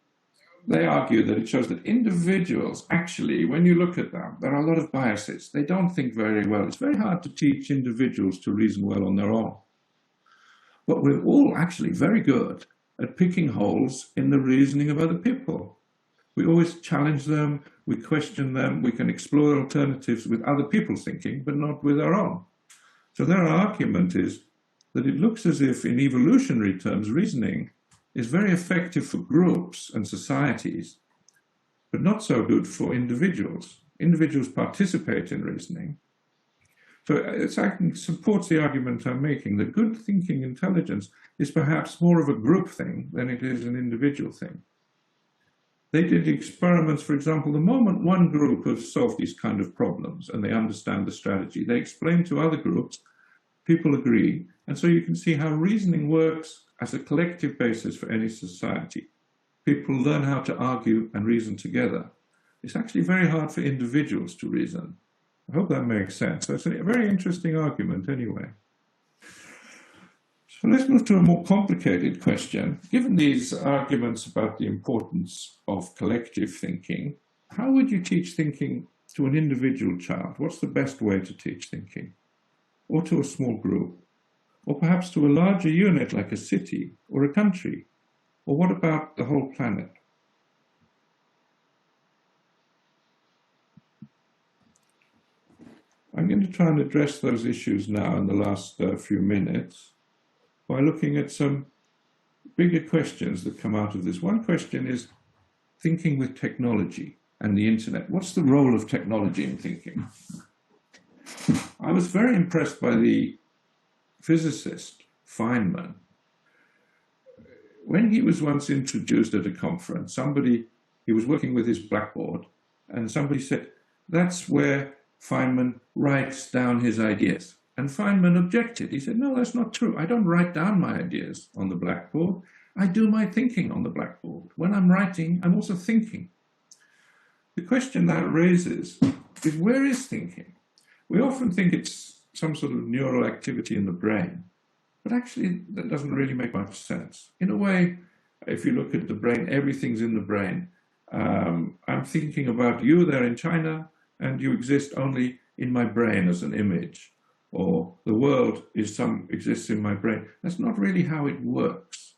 they argue that it shows that individuals, actually, when you look at them, there are a lot of biases. They don't think very well. It's very hard to teach individuals to reason well on their own. But we're all actually very good at picking holes in the reasoning of other people. We always challenge them, we question them, we can explore alternatives with other people's thinking, but not with our own. So their argument is that it looks as if, in evolutionary terms, reasoning is very effective for groups and societies, but not so good for individuals. Individuals participate in reasoning. So it supports the argument I'm making that good thinking intelligence is perhaps more of a group thing than it is an individual thing. They did experiments, for example, the moment one group has solved these kind of problems and they understand the strategy, they explain to other groups, people agree, and so you can see how reasoning works as a collective basis for any society. People learn how to argue and reason together. It's actually very hard for individuals to reason. I hope that makes sense. That's a very interesting argument anyway. So let's move to a more complicated question. Given these arguments about the importance of collective thinking, how would you teach thinking to an individual child? What's the best way to teach thinking? Or to a small group? Or perhaps to a larger unit like a city or a country? Or what about the whole planet? I'm going to try and address those issues now in the last few minutes by looking at some bigger questions that come out of this. One question is thinking with technology and the internet. What's the role of technology in thinking? I was very impressed by the physicist Feynman. When he was once introduced at a conference, he was working with his blackboard, and somebody said, that's where Feynman writes down his ideas. And Feynman objected. He said, no, that's not true. I don't write down my ideas on the blackboard. I do my thinking on the blackboard. When I'm writing, I'm also thinking. The question that raises is, where is thinking? We often think it's some sort of neural activity in the brain, but actually that doesn't really make much sense. In a way, if you look at the brain, everything's in the brain. I'm thinking about you there in China, and you exist only in my brain as an image, or the world exists in my brain. That's not really how it works.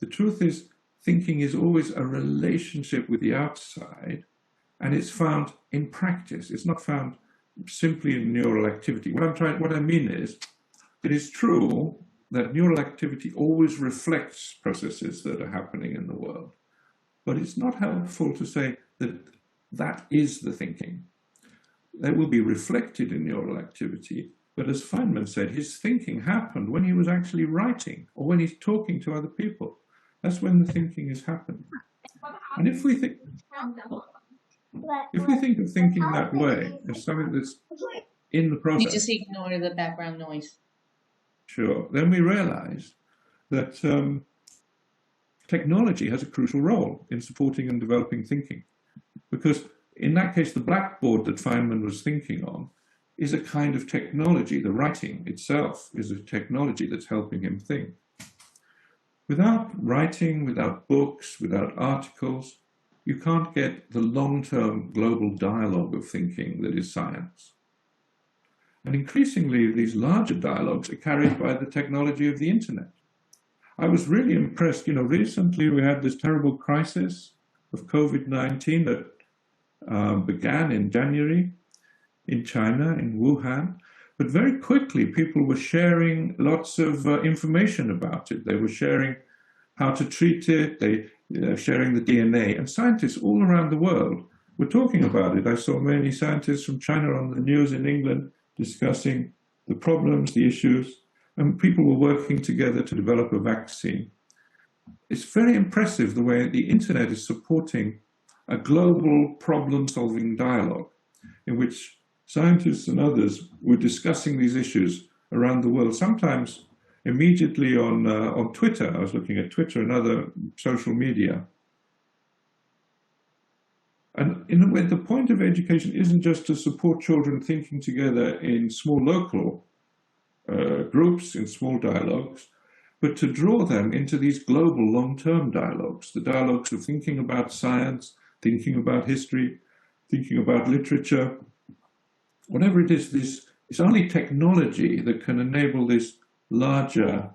The truth is, thinking is always a relationship with the outside, and it's found in practice. It's not found simply in neural activity. What I mean is, it is true that neural activity always reflects processes that are happening in the world, but it's not helpful to say that that is the thinking. They will be reflected in neural activity, but as Feynman said, his thinking happened when he was actually writing or when he's talking to other people. That's when the thinking is happening. And if we think of thinking that way as something that's in the process, you just ignore the background noise. Sure. Then we realize that technology has a crucial role in supporting and developing thinking, because in that case, the blackboard that Feynman was thinking on is a kind of technology. The writing itself is a technology that's helping him think. Without writing, without books, without articles, you can't get the long-term global dialogue of thinking that is science. And increasingly, these larger dialogues are carried by the technology of the internet. I was really impressed. Recently we had this terrible crisis of COVID-19 that began in January in China, in Wuhan. But very quickly, people were sharing lots of information about it. They were sharing how to treat it. They were sharing the DNA. And scientists all around the world were talking about it. I saw many scientists from China on the news in England discussing the problems, the issues, and people were working together to develop a vaccine. It's very impressive the way the internet is supporting a global problem-solving dialogue in which scientists and others were discussing these issues around the world, sometimes immediately on Twitter. I was looking at Twitter and other social media. And in a way, the point of education isn't just to support children thinking together in small local groups, in small dialogues, but to draw them into these global long-term dialogues, the dialogues of thinking about science, thinking about history, thinking about literature. Whatever it is, it's only technology that can enable this larger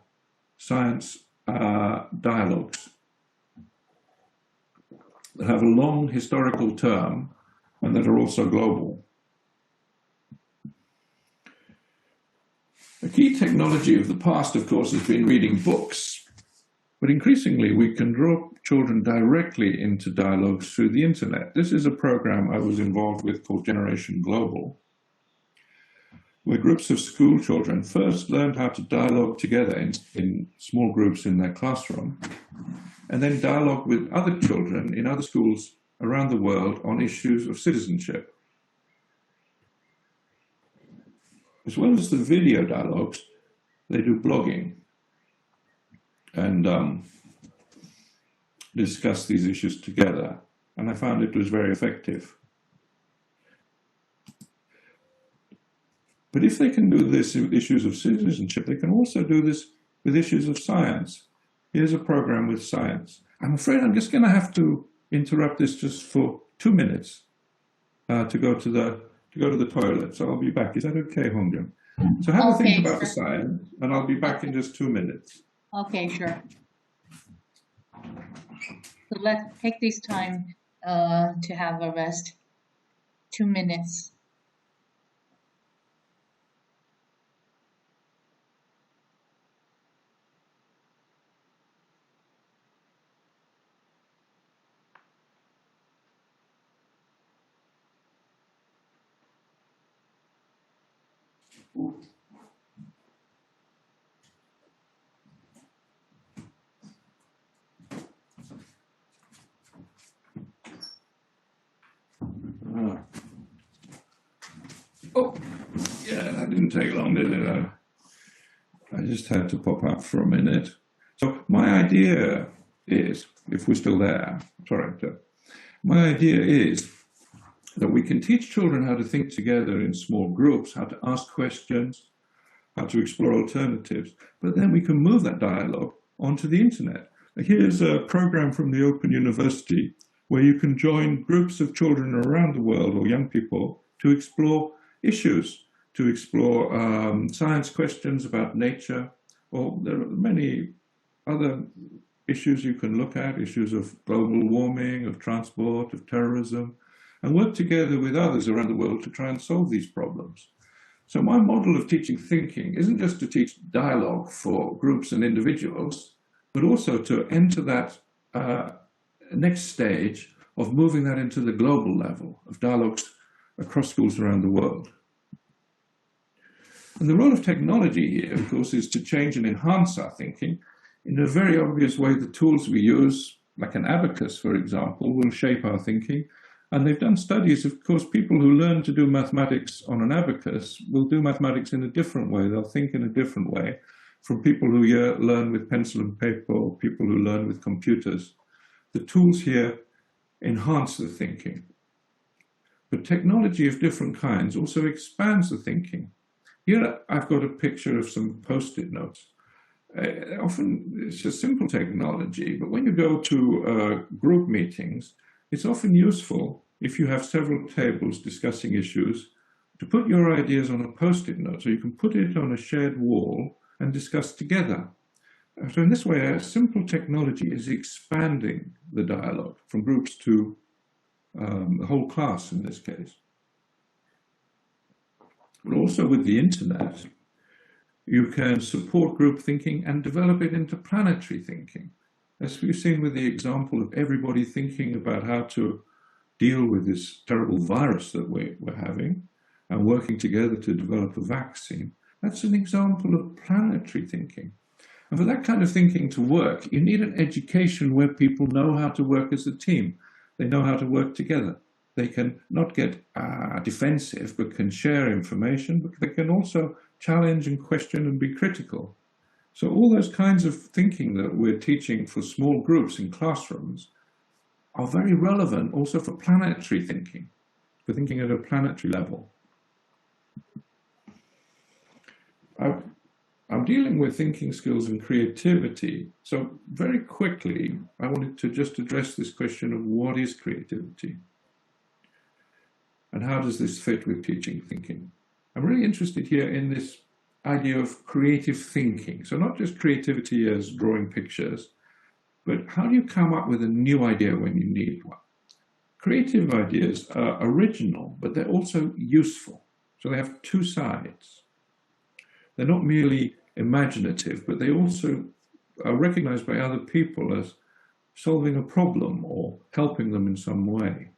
science dialogues that have a long historical term and that are also global. A key technology of the past, of course, has been reading books. But increasingly, we can draw children directly into dialogues through the internet. This is a program I was involved with called Generation Global, where groups of school children first learned how to dialogue together in small groups in their classroom, and then dialogue with other children in other schools around the world on issues of citizenship. As well as the video dialogues, they do blogging and discuss these issues together. And I found it was very effective. But if they can do this with issues of citizenship, they can also do this with issues of science. Here's a program with science. I'm afraid I'm just going to have to interrupt this just for 2 minutes to go to the toilet. So I'll be back. Is that okay, Hongjun? So have a think about the science, and I'll be back in just 2 minutes. Okay, sure. So let's take this time to have a rest. 2 minutes. Oh, yeah, that didn't take long, did it? I just had to pop up for a minute. So my idea is, if we're still there, sorry, my idea is that we can teach children how to think together in small groups, how to ask questions, how to explore alternatives, but then we can move that dialogue onto the internet. Here's a program from the Open University where you can join groups of children around the world or young people to explore issues, to explore science questions about nature, or there are many other issues you can look at, issues of global warming, of transport, of terrorism, and work together with others around the world to try and solve these problems. So my model of teaching thinking isn't just to teach dialogue for groups and individuals, but also to enter that next stage of moving that into the global level of dialogues across schools around the world. And the role of technology here, of course, is to change and enhance our thinking. In a very obvious way, the tools we use, like an abacus, for example, will shape our thinking. And they've done studies, of course, people who learn to do mathematics on an abacus will do mathematics in a different way. They'll think in a different way from people who learn with pencil and paper or people who learn with computers. The tools here enhance the thinking. But technology of different kinds also expands the thinking. Here I've got a picture of some post-it notes. Often it's a simple technology, but when you go to group meetings, it's often useful, if you have several tables discussing issues, to put your ideas on a post-it note so you can put it on a shared wall and discuss together. So in this way, a simple technology is expanding the dialogue from groups to the whole class in this case. But also with the internet, you can support group thinking and develop it into planetary thinking. As we've seen with the example of everybody thinking about how to deal with this terrible virus that we're having and working together to develop a vaccine, that's an example of planetary thinking. And for that kind of thinking to work, you need an education where people know how to work as a team. They know how to work together. They can not get defensive, but can share information, but they can also challenge and question and be critical. So all those kinds of thinking that we're teaching for small groups in classrooms are very relevant also for planetary thinking, for thinking at a planetary level. I'm dealing with thinking skills and creativity. So very quickly, I wanted to just address this question of what is creativity? And how does this fit with teaching thinking? I'm really interested here in this idea of creative thinking. So not just creativity as drawing pictures, but how do you come up with a new idea when you need one? Creative ideas are original, but they're also useful. So they have two sides. They're not merely imaginative, but they also are recognized by other people as solving a problem or helping them in some way.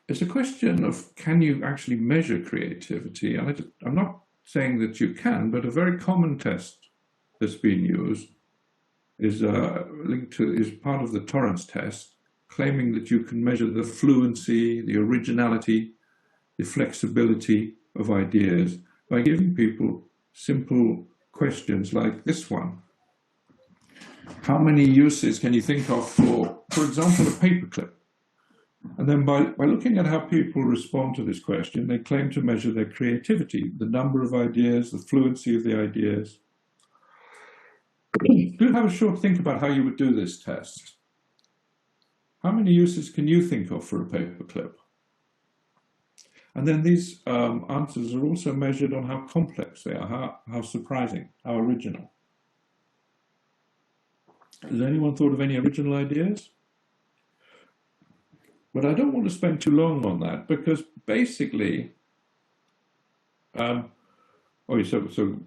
It's a question of, can you actually measure creativity? And I'm not saying that you can, but a very common test that's been used is linked to, is part of the Torrance test, claiming that you can measure the fluency, the originality, the flexibility of ideas by giving people simple questions like this one. How many uses can you think of for example, a paperclip? And then by looking at how people respond to this question, they claim to measure their creativity, the number of ideas, the fluency of the ideas. Do have a short think about how you would do this test. How many uses can you think of for a paperclip? And then these answers are also measured on how complex they are, how surprising, how original. Has anyone thought of any original ideas? But I don't want to spend too long on that because basically, did you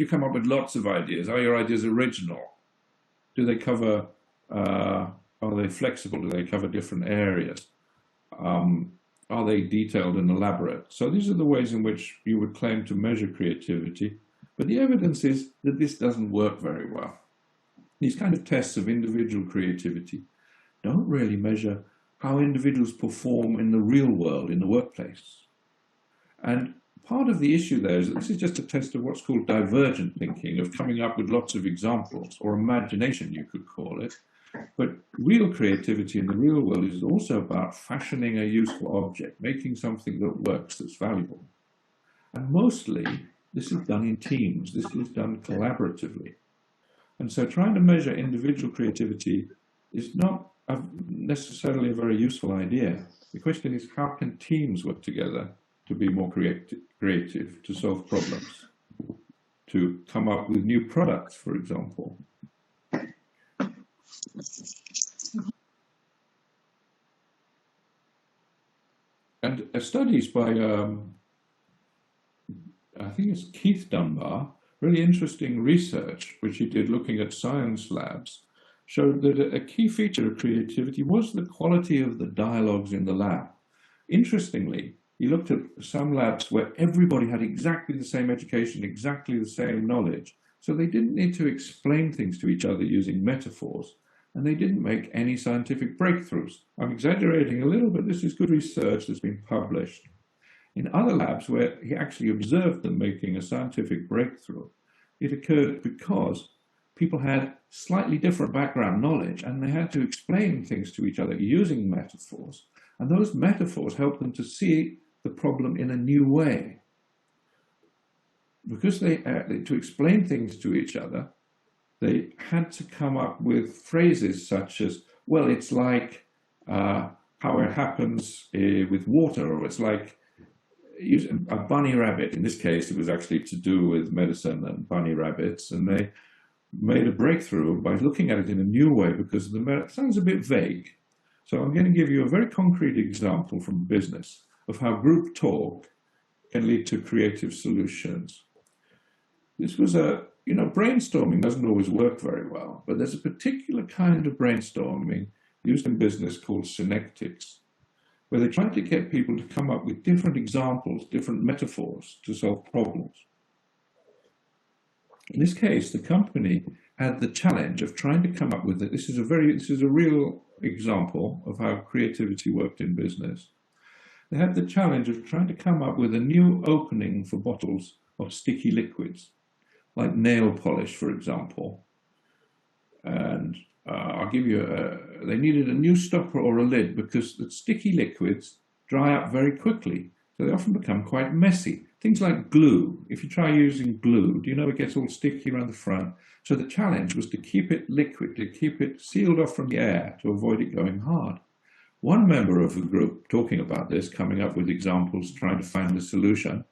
come up with lots of ideas? Are your ideas original? Do they cover Are they flexible? Do they cover different areas? Are they detailed and elaborate? So these are the ways in which you would claim to measure creativity, but the evidence is that this doesn't work very well. These kind of tests of individual creativity don't really measure how individuals perform in the real world, in the workplace. And part of the issue there is that this is just a test of what's called divergent thinking, of coming up with lots of examples, or imagination you could call it. But real creativity in the real world is also about fashioning a useful object, making something that works, that's valuable. And mostly, this is done in teams. This is done collaboratively. And so trying to measure individual creativity is not necessarily a very useful idea. The question is, how can teams work together to be more creative, to solve problems, to come up with new products, for example? And studies by, I think it's Keith Dunbar, really interesting research, which he did looking at science labs, showed that a key feature of creativity was the quality of the dialogues in the lab. Interestingly, he looked at some labs where everybody had exactly the same education, exactly the same knowledge, so they didn't need to explain things to each other using metaphors, and they didn't make any scientific breakthroughs. I'm exaggerating a little, but this is good research that's been published. In other labs where he actually observed them making a scientific breakthrough, it occurred because people had slightly different background knowledge and they had to explain things to each other using metaphors. And those metaphors helped them to see the problem in a new way. Because to explain things to each other, they had to come up with phrases such as, well, it's like how it happens with water, or it's like a bunny rabbit. In this case, it was actually to do with medicine and bunny rabbits, and they made a breakthrough by looking at it in a new way because it sounds a bit vague. So I'm going to give you a very concrete example from business of how group talk can lead to creative solutions. This was brainstorming doesn't always work very well, but there's a particular kind of brainstorming used in business called synectics, where they try to get people to come up with different examples, different metaphors to solve problems. In this case, the company had the challenge of trying to come up with it. This is a real example of how creativity worked in business. They had the challenge of trying to come up with a new opening for bottles of sticky liquids, like nail polish, for example. And I'll give you they needed a new stopper or a lid because the sticky liquids dry up very quickly. So they often become quite messy. Things like glue. If you try using glue, do you know it gets all sticky around the front? So the challenge was to keep it liquid, to keep it sealed off from the air, to avoid it going hard. One member of the group, talking about this, coming up with examples, trying to find a solution,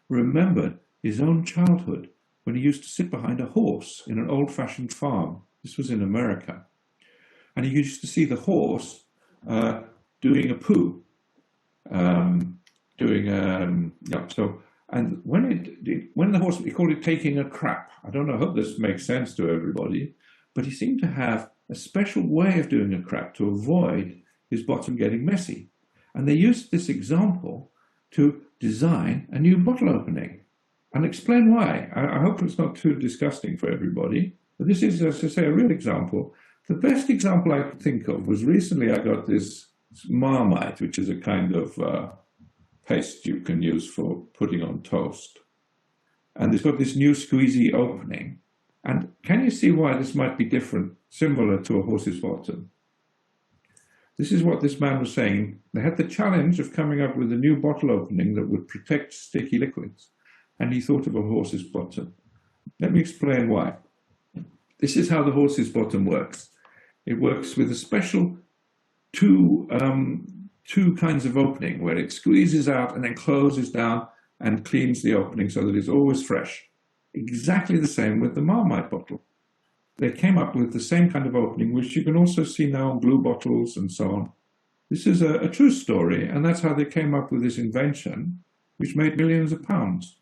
remembered his own childhood when he used to sit behind a horse in an old-fashioned farm. This was in America. And he used to see the horse doing a poo. And when the horse, he called it taking a crap. I don't know, I hope this makes sense to everybody, but he seemed to have a special way of doing a crap to avoid his bottom getting messy. And they used this example to design a new bottle opening and explain why. I hope it's not too disgusting for everybody, but this is, as I say, a real example. The best example I could think of was recently I got this Marmite, which is a kind of paste you can use for putting on toast. And it's got this new squeezy opening. And can you see why this might be different, similar to a horse's bottom? This is what this man was saying. They had the challenge of coming up with a new bottle opening that would protect sticky liquids. And he thought of a horse's bottom. Let me explain why. This is how the horse's bottom works. It works with a special two kinds of opening where it squeezes out and then closes down and cleans the opening so that it's always fresh. Exactly the same with the Marmite bottle. They came up with the same kind of opening, which you can also see now on blue bottles and so on. This is a true story, and that's how they came up with this invention, which made millions of pounds.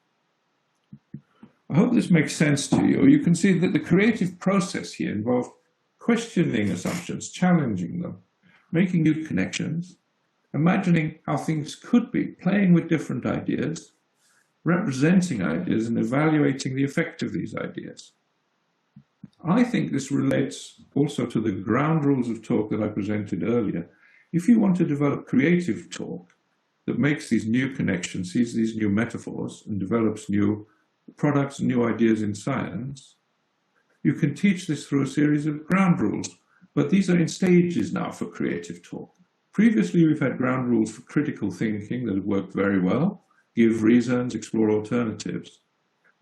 I hope this makes sense to you. You can see that the creative process here involved questioning assumptions, challenging them, making new connections, imagining how things could be, playing with different ideas, representing ideas and evaluating the effect of these ideas. I think this relates also to the ground rules of talk that I presented earlier. If you want to develop creative talk that makes these new connections, sees these new metaphors, and develops new products and new ideas in science, you can teach this through a series of ground rules. But these are in stages now for creative talk. Previously, we've had ground rules for critical thinking that have worked very well, give reasons, explore alternatives.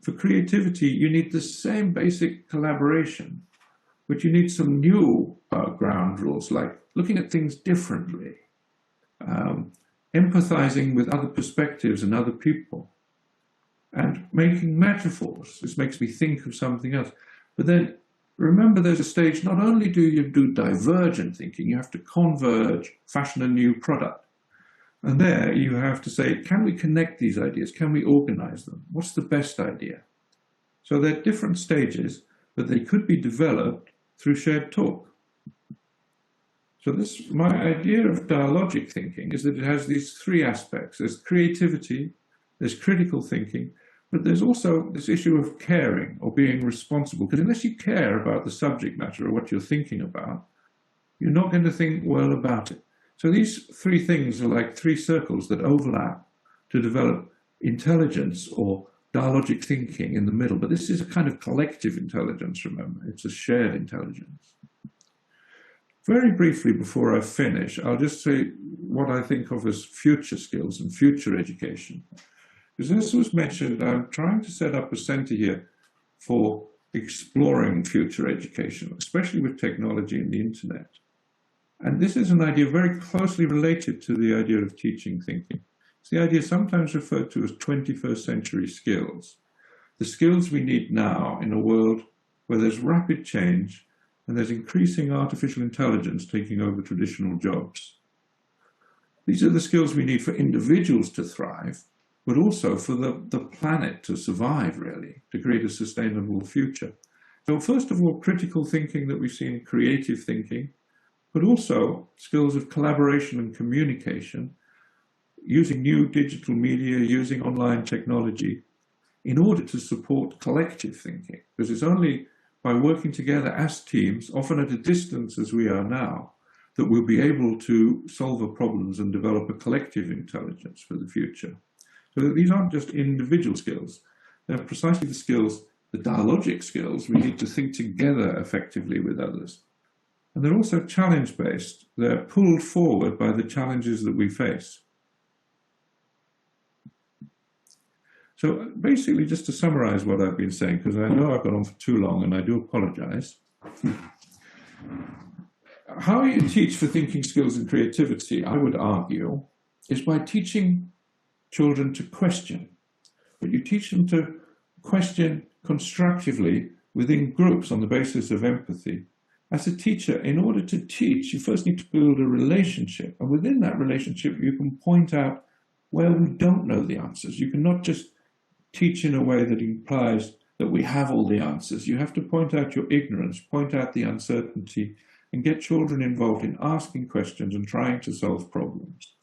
For creativity, you need the same basic collaboration, but you need some new ground rules, like looking at things differently, empathizing with other perspectives and other people, and making metaphors. This makes me think of something else. But then remember, there's a stage, not only do you do divergent thinking, you have to converge, fashion a new product. And there you have to say, can we connect these ideas? Can we organize them? What's the best idea? So they're different stages, but they could be developed through shared talk. So my idea of dialogic thinking is that it has these three aspects. There's creativity, there's critical thinking, but there's also this issue of caring or being responsible. Because unless you care about the subject matter or what you're thinking about, you're not going to think well about it. So these three things are like three circles that overlap to develop intelligence or dialogic thinking in the middle. But this is a kind of collective intelligence, remember. It's a shared intelligence. Very briefly before I finish, I'll just say what I think of as future skills and future education. Because as was mentioned, I'm trying to set up a center here for exploring future education, especially with technology and the internet. And this is an idea very closely related to the idea of teaching thinking. It's the idea sometimes referred to as 21st century skills. The skills we need now in a world where there's rapid change and there's increasing artificial intelligence taking over traditional jobs. These are the skills we need for individuals to thrive, but also for the planet to survive, really, to create a sustainable future. So first of all, critical thinking that we've seen, creative thinking, but also skills of collaboration and communication, using new digital media, using online technology, in order to support collective thinking. Because it's only by working together as teams, often at a distance as we are now, that we'll be able to solve our problems and develop a collective intelligence for the future. So these aren't just individual skills. They're precisely the skills, the dialogic skills, we need to think together effectively with others. And they're also challenge-based. They're pulled forward by the challenges that we face. So basically, just to summarize what I've been saying, because I know I've gone on for too long and I do apologize. How you teach for thinking skills and creativity, I would argue, is by teaching children to question. But you teach them to question constructively within groups on the basis of empathy. As a teacher, in order to teach, you first need to build a relationship. And within that relationship, you can point out where we don't know the answers. You cannot just teach in a way that implies that we have all the answers. You have to point out your ignorance, point out the uncertainty, and get children involved in asking questions and trying to solve problems.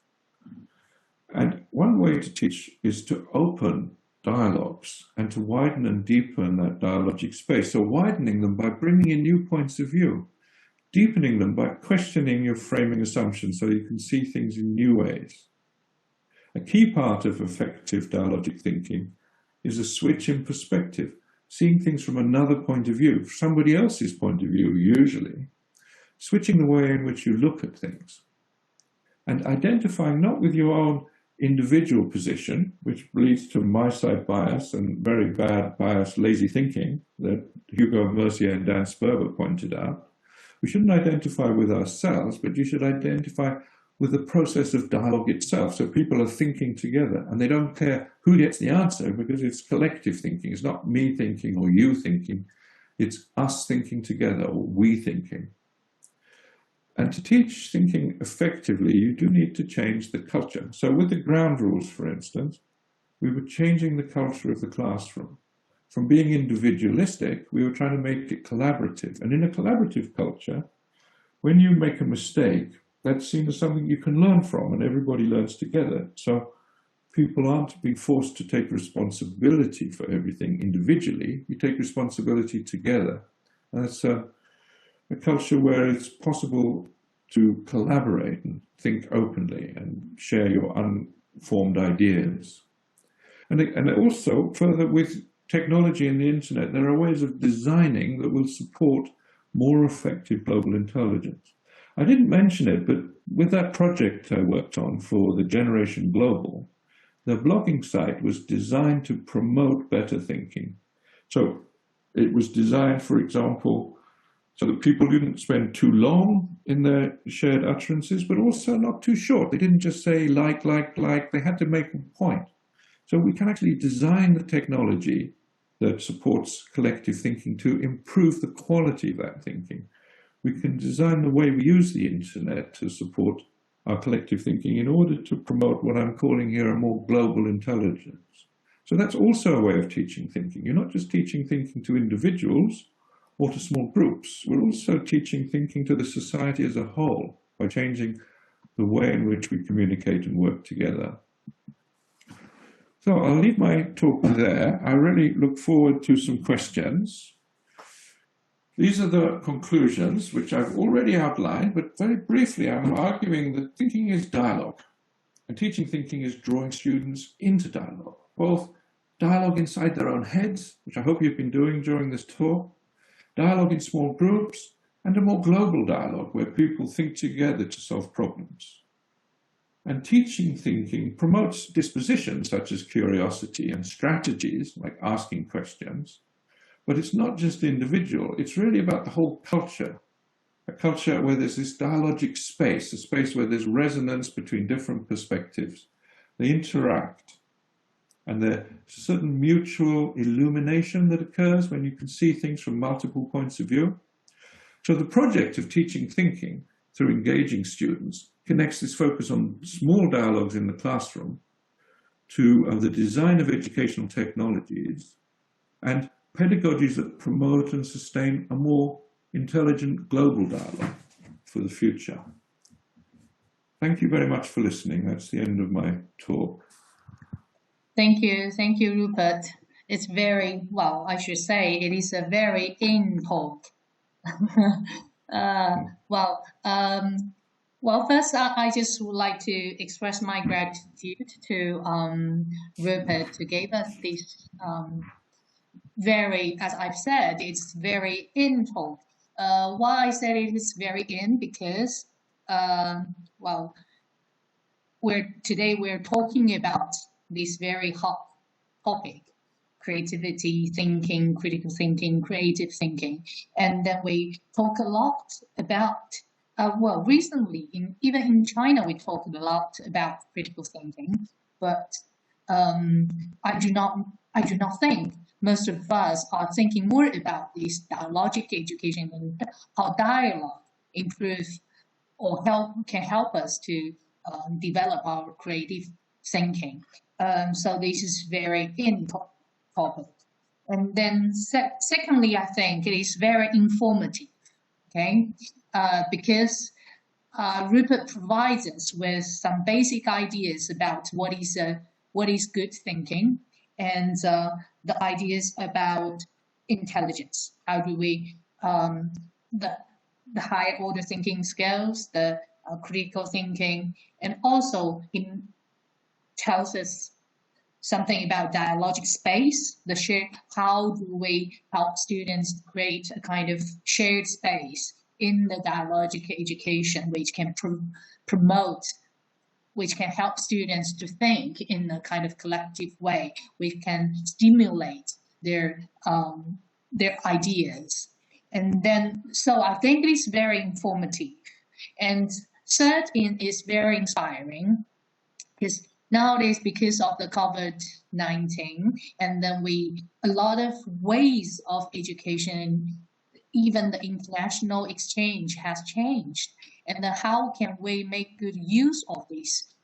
And one way to teach is to open dialogues and to widen and deepen that dialogic space. So widening them by bringing in new points of view, deepening them by questioning your framing assumptions so you can see things in new ways. A key part of effective dialogic thinking is a switch in perspective, seeing things from another point of view, somebody else's point of view usually, switching the way in which you look at things, and identifying not with your own individual position, which leads to my side bias and very bad bias, lazy thinking that Hugo Mercier and Dan Sperber pointed out. We shouldn't identify with ourselves, but you should identify with the process of dialogue itself. So people are thinking together and they don't care who gets the answer because it's collective thinking. It's not me thinking or you thinking. It's us thinking together or we thinking. And to teach thinking effectively, you do need to change the culture. So with the ground rules, for instance, we were changing the culture of the classroom. from being individualistic, we were trying to make it collaborative. And in a collaborative culture, when you make a mistake, that's seen as something you can learn from, and everybody learns together. So people aren't being forced to take responsibility for everything individually. You take responsibility together. And that's a culture where it's possible to collaborate and think openly and share your unformed ideas. And also, further, with technology and the internet, there are ways of designing that will support more effective global intelligence. I didn't mention it, but with that project I worked on for the Generation Global, the blogging site was designed to promote better thinking. So it was designed, for example, so that people didn't spend too long in their shared utterances, but also not too short. They didn't just say like, they had to make a point. So we can actually design the technology that supports collective thinking to improve the quality of that thinking. We can design the way we use the internet to support our collective thinking in order to promote what I'm calling here a more global intelligence. So that's also a way of teaching thinking. You're not just teaching thinking to individuals or to small groups. We're also teaching thinking to the society as a whole by changing the way in which we communicate and work together. So I'll leave my talk there. I really look forward to some questions. These are the conclusions, which I've already outlined, but very briefly, I'm arguing that thinking is dialogue, and teaching thinking is drawing students into dialogue, both dialogue inside their own heads, which I hope you've been doing during this talk, dialogue in small groups, and a more global dialogue where people think together to solve problems. And teaching thinking promotes dispositions such as curiosity and strategies like asking questions. But it's not just individual, it's really about the whole culture. A culture where there's this dialogic space, a space where there's resonance between different perspectives. They interact. And there's a certain mutual illumination that occurs when you can see things from multiple points of view. So the project of teaching thinking through engaging students connects this focus on small dialogues in the classroom to the design of educational technologies and pedagogies that promote and sustain a more intelligent global dialogue for the future. Thank you very much for listening. That's the end of my talk. Thank you, Rupert. It's very, well, I should say, it is a very in talk. Well, first, I just would like to express my gratitude to Rupert to give us this very, as I've said, it's very in talk. Why I said it is very in because, today we're talking about this very hot topic, creativity, thinking, critical thinking, creative thinking. And then we talk a lot about, recently, even in China, we talked a lot about critical thinking, but I do not think most of us are thinking more about this dialogic education and how dialogue improves or can help us to develop our creative thinking. So this is very in topic. And then secondly, I think it is very informative, okay? Because Rupert provides us with some basic ideas about what is good thinking and the ideas about intelligence. How do we, the higher order thinking skills, the critical thinking, and also tells us something about dialogic space, how do we help students create a kind of shared space in the dialogic education, which can which can help students to think in a kind of collective way, which can stimulate their ideas. And then, so I think it is very informative. And third, is very inspiring, because nowadays, because of the COVID-19, and then a lot of ways of education, even the international exchange has changed. And then how can we make good use of this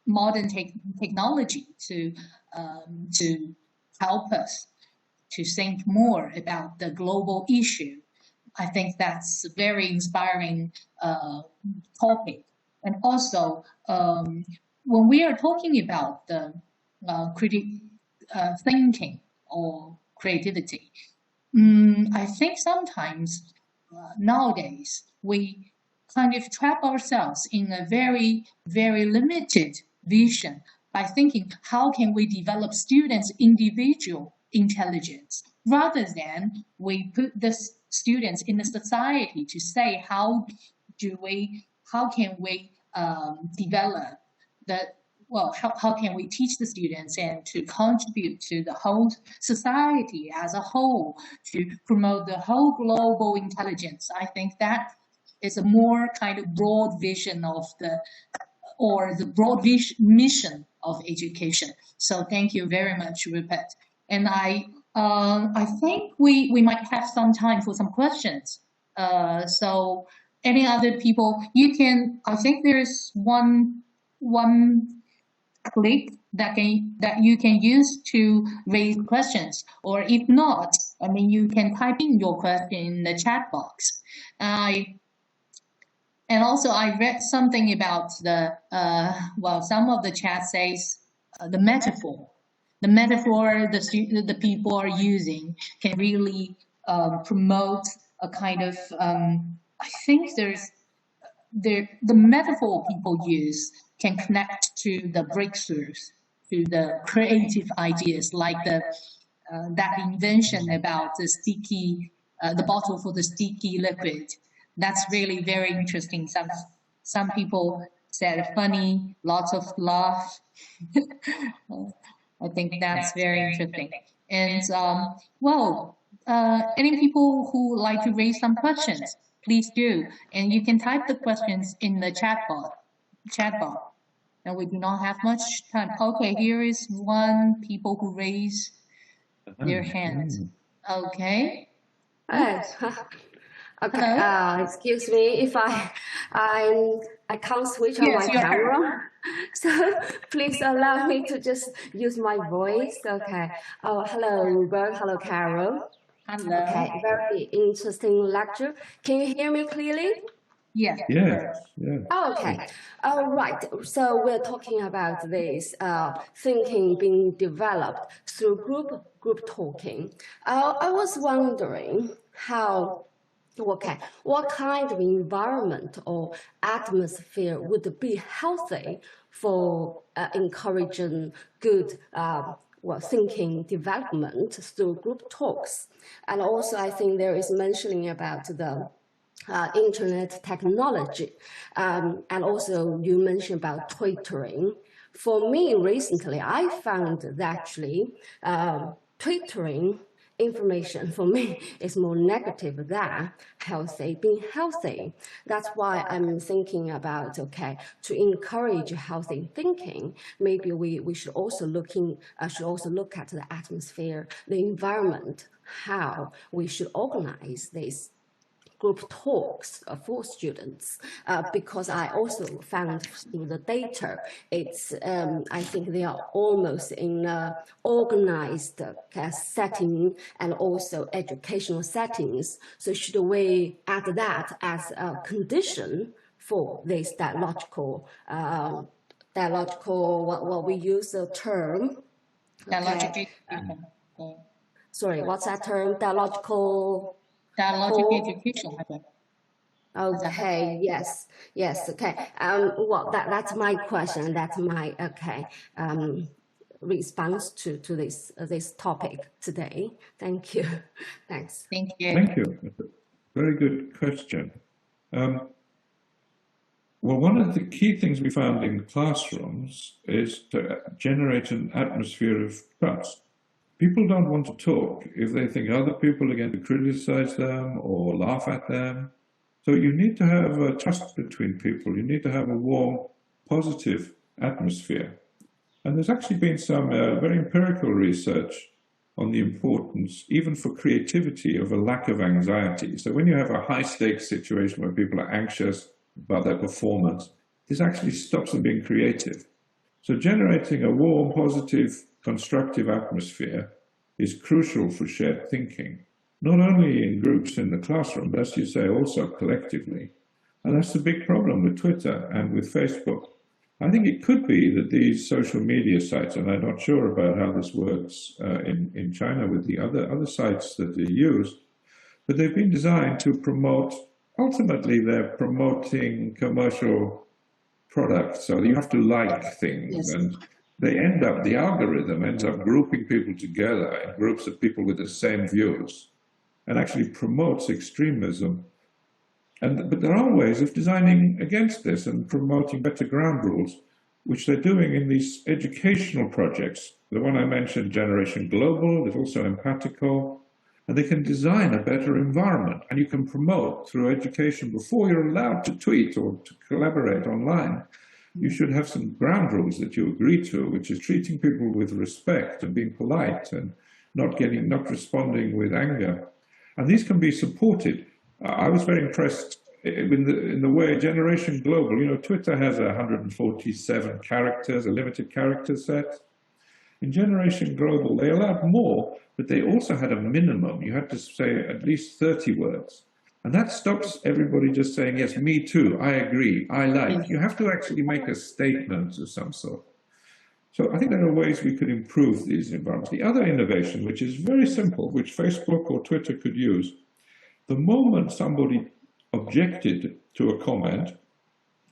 modern technology to to help us to think more about the global issue. I think that's a very inspiring topic. And also, when we are talking about the thinking or creativity, I think sometimes nowadays we kind of trap ourselves in a very, very limited vision by thinking how can we develop students' individual intelligence rather than we put the students in the society to say how can we develop the how can we teach the students and to contribute to the whole society as a whole to promote the whole global intelligence. I think that is a more kind of broad vision of the broad mission of education. So thank you very much, Rupert. And I think we might have some time for some questions. So any other people, you can. I think there's one click that you can use to raise questions, or if not, I mean, you can type in your question in the chat box. And also, I read something about some of the chat says the metaphor the people are using can really promote a kind of I think the metaphor people use can connect to the breakthroughs, to the creative ideas, like that invention about the bottle for the sticky liquid. That's really very interesting. Some people said funny, lots of laugh. I think that's very interesting. And any people who like to raise some questions, please do. And you can type the questions in the chat box. And we do not have much time. Okay, here is one people who raise their hands. Okay. Okay. Excuse me if I can't switch on my camera. So please allow me to just use my voice. Okay. Oh, hello, Rupert. Hello, Carol. Hello. Okay. Very interesting lecture. Can you hear me clearly? Yes. Yeah. Oh, okay. Right. So we're talking about this thinking being developed through group talking. I was wondering what kind of environment or atmosphere would be healthy for encouraging good thinking development through group talks? And also, I think there is mentioning about the internet technology, and also you mentioned about twittering. For me, recently, I found that actually twittering information for me is more negative than being healthy. That's why I'm thinking about, to encourage healthy thinking, maybe we should also look at the atmosphere, the environment, how we should organize this group talks for students, because I also found through the data, it's I think they are almost in organized setting and also educational settings. So should we add that as a condition for this dialogical, what we use the term? Sorry, what's that term? Dialogical education, I think. Okay, yes, okay. That's my question. That's my response to this topic today. Thank you. Thanks. Thank you. Thank you. Very good question. Well, one of the key things we found in the classrooms is to generate an atmosphere of trust. People don't want to talk if they think other people are going to criticize them or laugh at them. So you need to have a trust between people. You need to have a warm, positive atmosphere. And there's actually been some very empirical research on the importance, even for creativity, of a lack of anxiety. So when you have a high-stakes situation where people are anxious about their performance, this actually stops them being creative. So generating a warm, positive constructive atmosphere is crucial for shared thinking, not only in groups in the classroom, but as you say, also collectively. And that's the big problem with Twitter and with Facebook. I think it could be that these social media sites, and I'm not sure about how this works in China with the other sites that they use, but they've been designed to promote, ultimately they're promoting commercial products. So you have to like things, Yes. and the algorithm ends up grouping people together in groups of people with the same views and actually promotes extremism. But there are ways of designing against this and promoting better ground rules, which they're doing in these educational projects. The one I mentioned, Generation Global, there's also Empatico, and they can design a better environment, and you can promote through education before you're allowed to tweet or to collaborate online. You should have some ground rules that you agree to, which is treating people with respect and being polite and not responding with anger. And these can be supported. I was very impressed in the way Generation Global, you know, Twitter has 147 characters, a limited character set. In Generation Global, they allowed more, but they also had a minimum. You had to say at least 30 words. And that stops everybody just saying, yes, me too, I agree, I like. You have to actually make a statement of some sort. So I think there are ways we could improve these environments. The other innovation, which is very simple, which Facebook or Twitter could use, the moment somebody objected to a comment,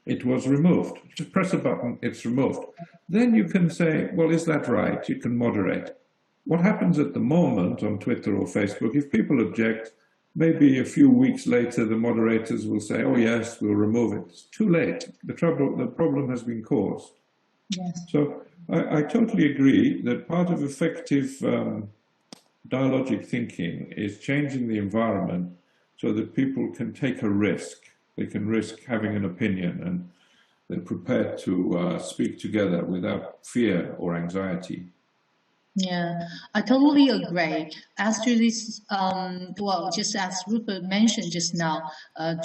it was removed. Just press a button, it's removed. Then you can say, well, is that right? You can moderate. What happens at the moment on Twitter or Facebook, if people object, maybe a few weeks later, the moderators will say, oh, yes, we'll remove it. It's too late. The problem has been caused. Yes. So I totally agree that part of effective dialogic thinking is changing the environment so that people can take a risk. They can risk having an opinion, and they're prepared to speak together without fear or anxiety. Yeah, I totally agree. As to this, well, just as Rupert mentioned just now,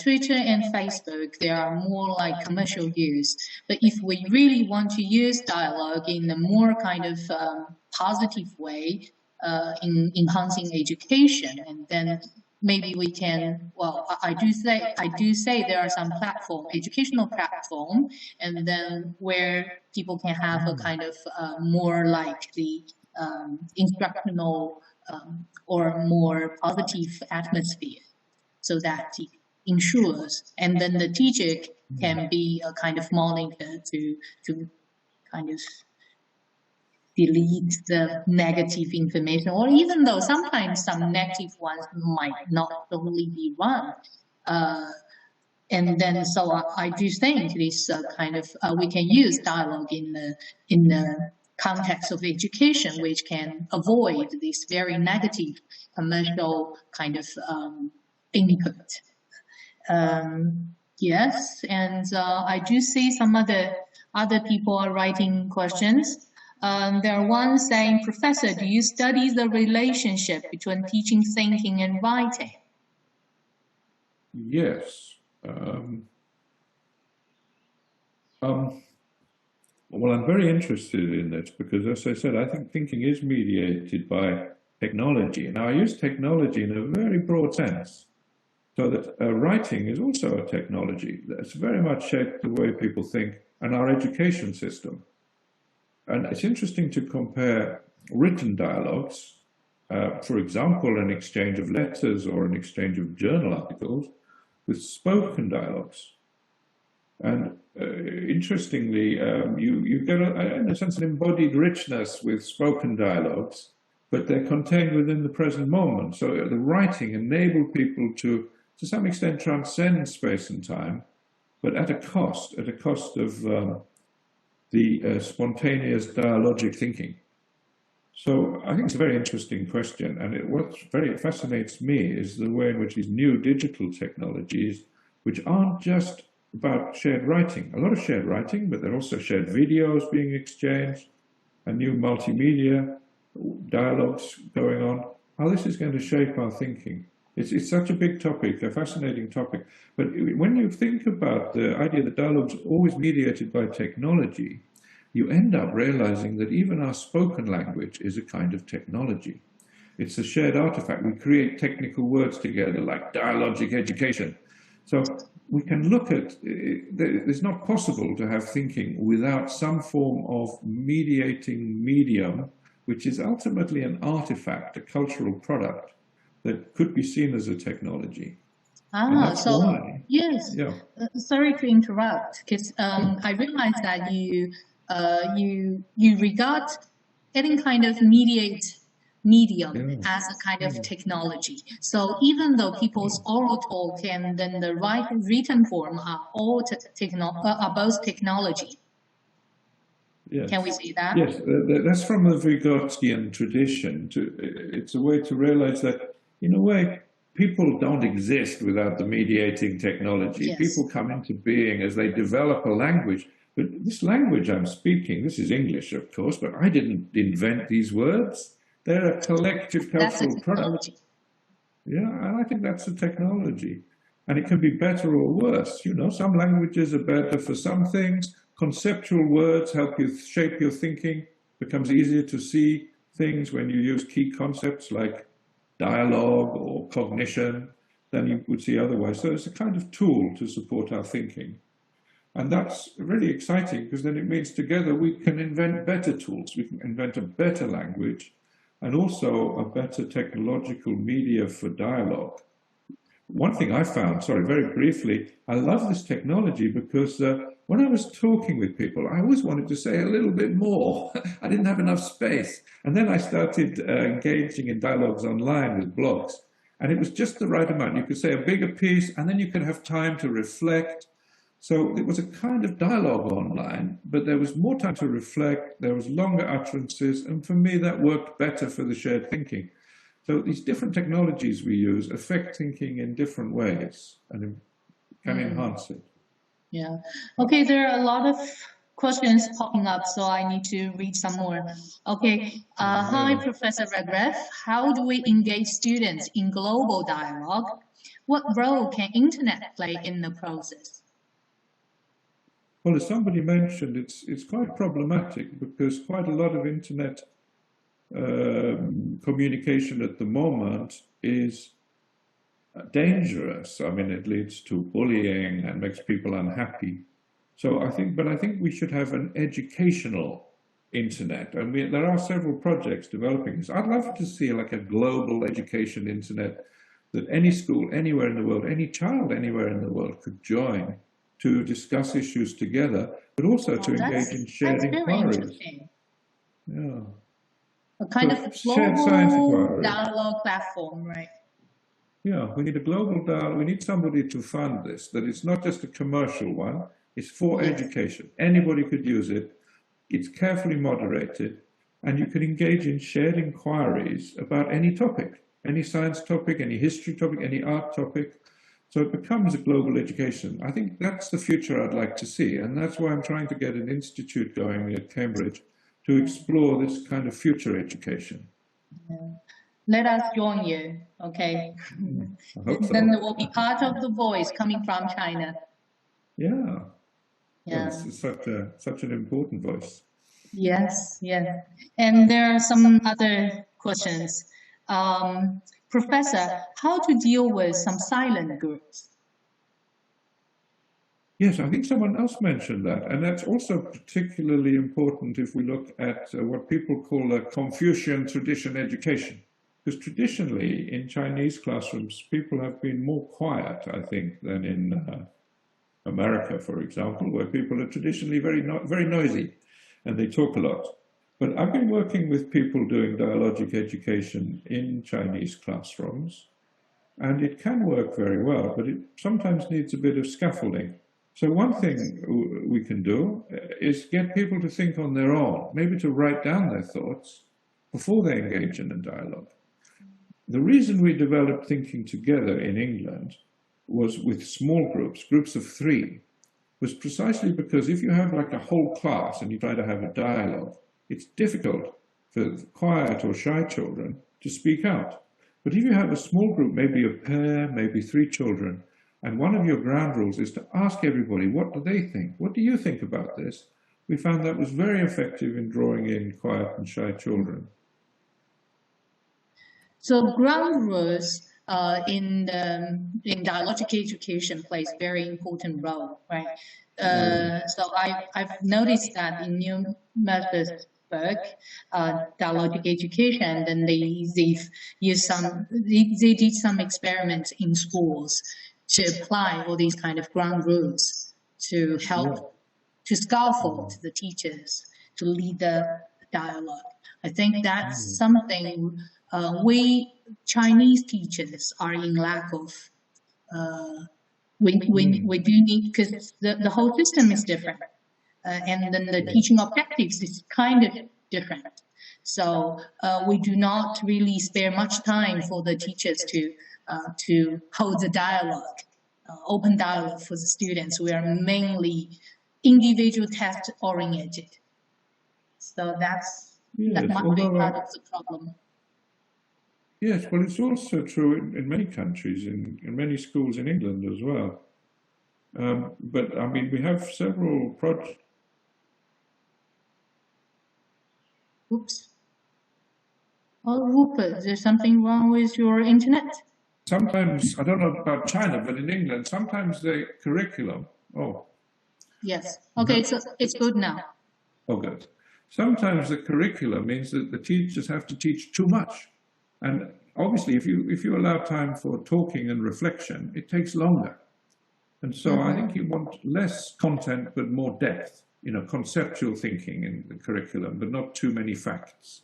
Twitter and Facebook, they are more like commercial use. But if we really want to use dialogue in a more kind of positive way, in enhancing education, and then maybe we can, well, I do say there are some educational platform, and then where people can have a kind of more like the instructional or more positive atmosphere, so that it ensures, and then the teacher can be a kind of monitor to kind of delete the negative information, or even though sometimes some negative ones might not totally be wrong. And then, so I do think this kind of we can use dialogue in the context of education, which can avoid this very negative commercial kind of input. Yes, and I do see some other people are writing questions. There are one saying, Professor, do you study the relationship between teaching thinking and writing? Yes. Well, I'm very interested in this because, as I said, I think thinking is mediated by technology. Now, I use technology in a very broad sense, so that writing is also a technology that's very much shaped the way people think and our education system. And it's interesting to compare written dialogues, for example, an exchange of letters or an exchange of journal articles, with spoken dialogues. And interestingly, you get, in a sense, an embodied richness with spoken dialogues, but they're contained within the present moment. So the writing enabled people to some extent, transcend space and time, but at a cost of the spontaneous dialogic thinking. So I think it's a very interesting question, and what very fascinates me is the way in which these new digital technologies, which aren't just about shared writing, a lot of shared writing, but there are also shared videos being exchanged, and new multimedia dialogues going on, how this is going to shape our thinking. It's such a big topic, a fascinating topic. But when you think about the idea that dialogue is always mediated by technology, you end up realizing that even our spoken language is a kind of technology. It's a shared artifact. We create technical words together, like dialogic education. So we can look at, it's not possible to have thinking without some form of mediating medium, which is ultimately an artifact, a cultural product that could be seen as a technology. So why. Yes. Yeah. Sorry to interrupt, because I realized that you regard any kind of medium as a kind of technology. So even though people's oral talk and then the written form are all are both technology. Yes. Can we say that? Yes, that's from the Vygotskian tradition. It's a way to realize that, in a way, people don't exist without the mediating technology. Yes. People come into being as they develop a language. But this language I'm speaking, this is English, of course, but I didn't invent these words. They're a collective cultural product. Yeah, and I think that's a technology. And it can be better or worse. You know, some languages are better for some things. Conceptual words help you shape your thinking. It becomes easier to see things when you use key concepts like dialogue or cognition than you would see otherwise. So it's a kind of tool to support our thinking. And that's really exciting because then it means together we can invent better tools. We can invent a better language and also a better technological media for dialogue. One thing I found, sorry, very briefly, I love this technology because when I was talking with people, I always wanted to say a little bit more. I didn't have enough space. And then I started engaging in dialogues online with blogs. And it was just the right amount. You could say a bigger piece, and then you could have time to reflect. So it was a kind of dialogue online, but there was more time to reflect. There was longer utterances. And for me, that worked better for the shared thinking. So these different technologies we use affect thinking in different ways and can enhance it. Yeah. Okay, there are a lot of questions popping up, so I need to read some more. Okay. Hi, Professor Wegerif. How do we engage students in global dialogue? What role can internet play in the process? Well, as somebody mentioned, it's quite problematic because quite a lot of internet communication at the moment is dangerous. I mean, it leads to bullying and makes people unhappy. So I think we should have an educational internet, and there are several projects developing this. I'd love to see like a global education internet that any school anywhere in the world, any child anywhere in the world could join to discuss issues together, but also to engage in shared inquiries. Yeah. A kind of global dialogue platform, right? Yeah, we need a global dialogue. We need somebody to fund this, that it's not just a commercial one, it's for education. Anybody could use it. It's carefully moderated, and you can engage in shared inquiries about any topic, any science topic, any history topic, any art topic. So it becomes a global education. I think that's the future I'd like to see, and that's why I'm trying to get an institute going at Cambridge to explore this kind of future education. Yeah. Let us join you, okay? I hope so. Then there will be part of the voice coming from China. Yeah. Yeah. Well, it's such an important voice. Yes, yeah. And there are some other questions. Professor, how to deal with some silent groups? Yes, I think someone else mentioned that. And that's also particularly important if we look at what people call a Confucian tradition education. Because traditionally in Chinese classrooms, people have been more quiet, I think, than in America, for example, where people are traditionally very noisy and they talk a lot. But I've been working with people doing dialogic education in Chinese classrooms, and it can work very well, but it sometimes needs a bit of scaffolding. So one thing we can do is get people to think on their own, maybe to write down their thoughts before they engage in a dialogue. The reason we developed thinking together in England was with small groups of 3, was precisely because if you have like a whole class and you try to have a dialogue, it's difficult for quiet or shy children to speak out. But if you have a small group, maybe a pair, maybe 3 children, and one of your ground rules is to ask everybody, what do they think? What do you think about this? we found that was very effective in drawing in quiet and shy children. So ground rules in dialogical education plays very important role, right? So I've noticed that in New Method's book, dialogical education, then they did some experiments in schools to apply all these kind of ground rules to help to scaffold the teachers to lead the dialogue. I think that's something we Chinese teachers are in lack of. We do need, because the whole system is different, and then the teaching objectives is kind of different. So we do not really spare much time for the teachers to hold the dialogue, open dialogue for the students. We are mainly individual test oriented. So that might be part of the problem. Yes, well, it's also true in many countries, in many schools in England as well. But I mean, we have several projects. Oops. Oh, Rupert, is there something wrong with your internet? Sometimes, I don't know about China, but in England, sometimes the curriculum, Yes. Okay, so it's good now. Oh, good. Sometimes the curriculum means that the teachers have to teach too much. And obviously, if you allow time for talking and reflection, it takes longer. And so I think you want less content, but more depth, conceptual thinking in the curriculum, but not too many facts.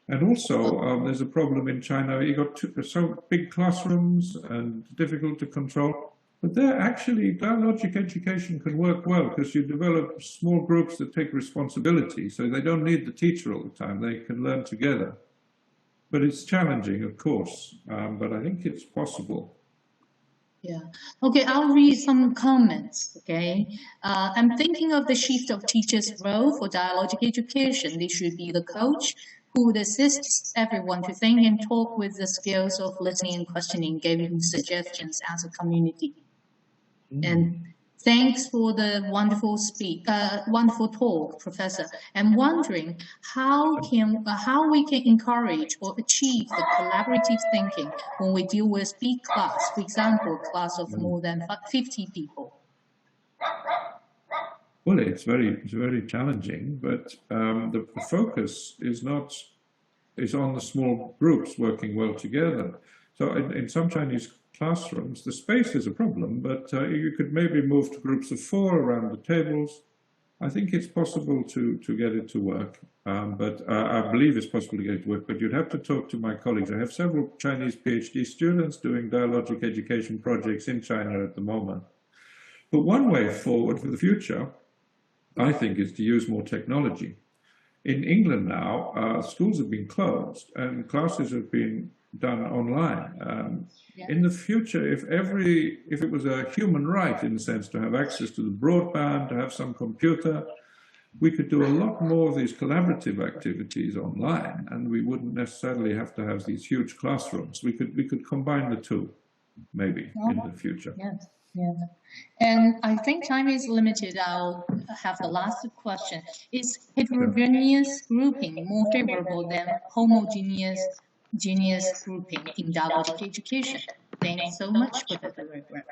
And also, there's a problem in China. You got so big classrooms and difficult to control. But there, actually, dialogic education can work well because you develop small groups that take responsibility. So they don't need the teacher all the time. They can learn together. But it's challenging, of course, but I think it's possible. Yeah. Okay, I'll read some comments, okay? I'm thinking of the shift of teachers' role for dialogic education. They should be the coach who would assist everyone to think and talk with the skills of listening and questioning, giving suggestions as a community. And thanks for the wonderful talk, Professor. I'm wondering how we can encourage or achieve the collaborative thinking when we deal with big class, for example, a class of more than 50 people. Well, it's very challenging, but the focus is on the small groups working well together. So in some Chinese classrooms, the space is a problem, but you could maybe move to groups of 4 around the tables. I think it's possible to get it to work, but I believe it's possible to get it to work, but you'd have to talk to my colleagues. I have several Chinese PhD students doing dialogic education projects in China at the moment. But one way forward for the future, I think, is to use more technology. In England now, schools have been closed and classes have been done online. In the future, if it was a human right, in a sense, to have access to the broadband, to have some computer, we could do a lot more of these collaborative activities online, and we wouldn't necessarily have to have these huge classrooms. We could combine the two, maybe, in the future. Yes, yes. And I think time is limited. I'll have the last question. Is heterogeneous grouping more favorable than homogeneous grouping in dialogic education? Thanks so much, Professor Wegerif.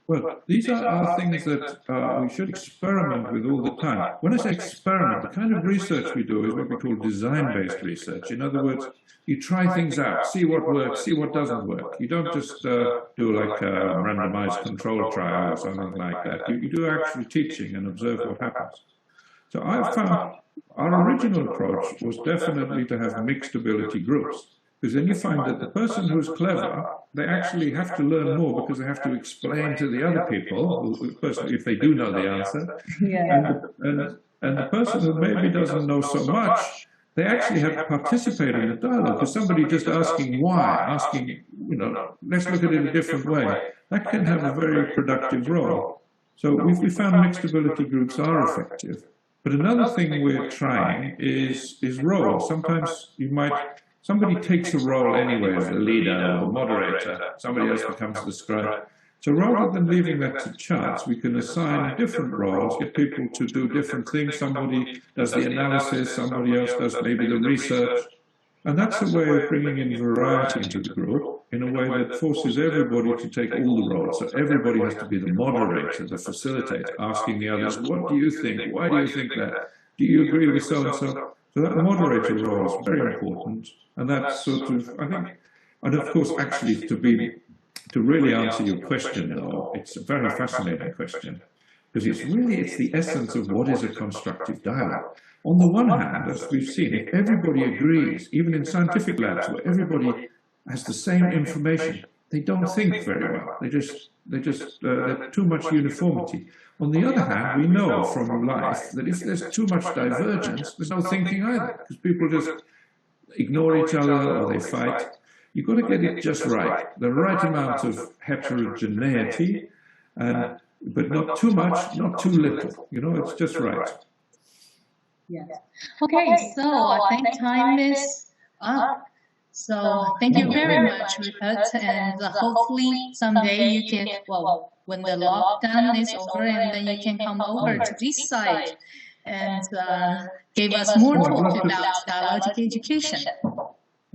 Well, these are things that we should experiment with all the time. When I say experiment, the kind of research we do is what we call design-based research. In other words, you try things out, see what works, see what doesn't work. You don't just do like a randomized control trial or something like that. You do actual teaching and observe what happens. So I've found our original approach was definitely to have mixed ability groups. Because then you find that the person who's clever, they actually have to learn more because they have to explain to the other people, if they do know the answer. Yeah. And the person who maybe doesn't know so much, they actually have to participate in the dialogue. Because somebody just asking why, let's look at it a different way, that can have a very productive role. So we found mixed ability groups are effective. But another thing we're trying is roles. Sometimes somebody takes a role anyway as the leader or the moderator. Somebody else becomes the scribe. So rather than leaving that to chance, we can assign different roles, get people to do different things. Somebody does the analysis, somebody else does maybe the research. And that's a way of bringing in variety into the group in a way that forces everybody to take all the roles. So everybody has to be the moderator, the facilitator, asking the others, what do you think? Why do you think that? Do you agree with so-and-so? So that moderator role is very important. And that's sort of, I think, and of course, actually, to really answer your question now, it's a very fascinating question, because it's the essence of what is a constructive dialogue. On the one hand, as we've seen, if everybody agrees, even in scientific labs where everybody has the same information, they don't think very well. There's too much uniformity. On the other hand, we know from life that if there's too much divergence, there's no thinking either, because people just ignore each other or they fight. You've got to get it just right, the right amount of heterogeneity, but not too much, not too little. You know, it's just right. Yes. Okay, so I think time is up. So thank you very much, Rupert, and hopefully someday you can, well, when the lockdown is over, and then you can come over to this site and give us more talk about dialogic education.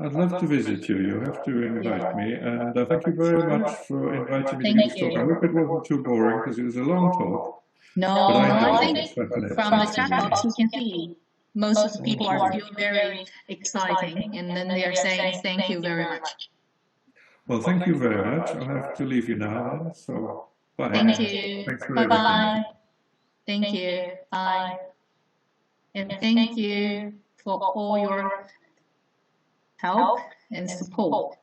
I'd love to visit you. You have to invite me, and thank you very much for inviting me to this talk. I hope it wasn't too boring, because it was a long talk. No, I think from the chat box you can see most of the people are feeling very exciting, and then they are saying thank you very much. Well, thank you very much. I'll have to leave you now. So, bye. Thank you. Thanks for Bye-bye. Thank you. Bye. And thank you for all your help and support.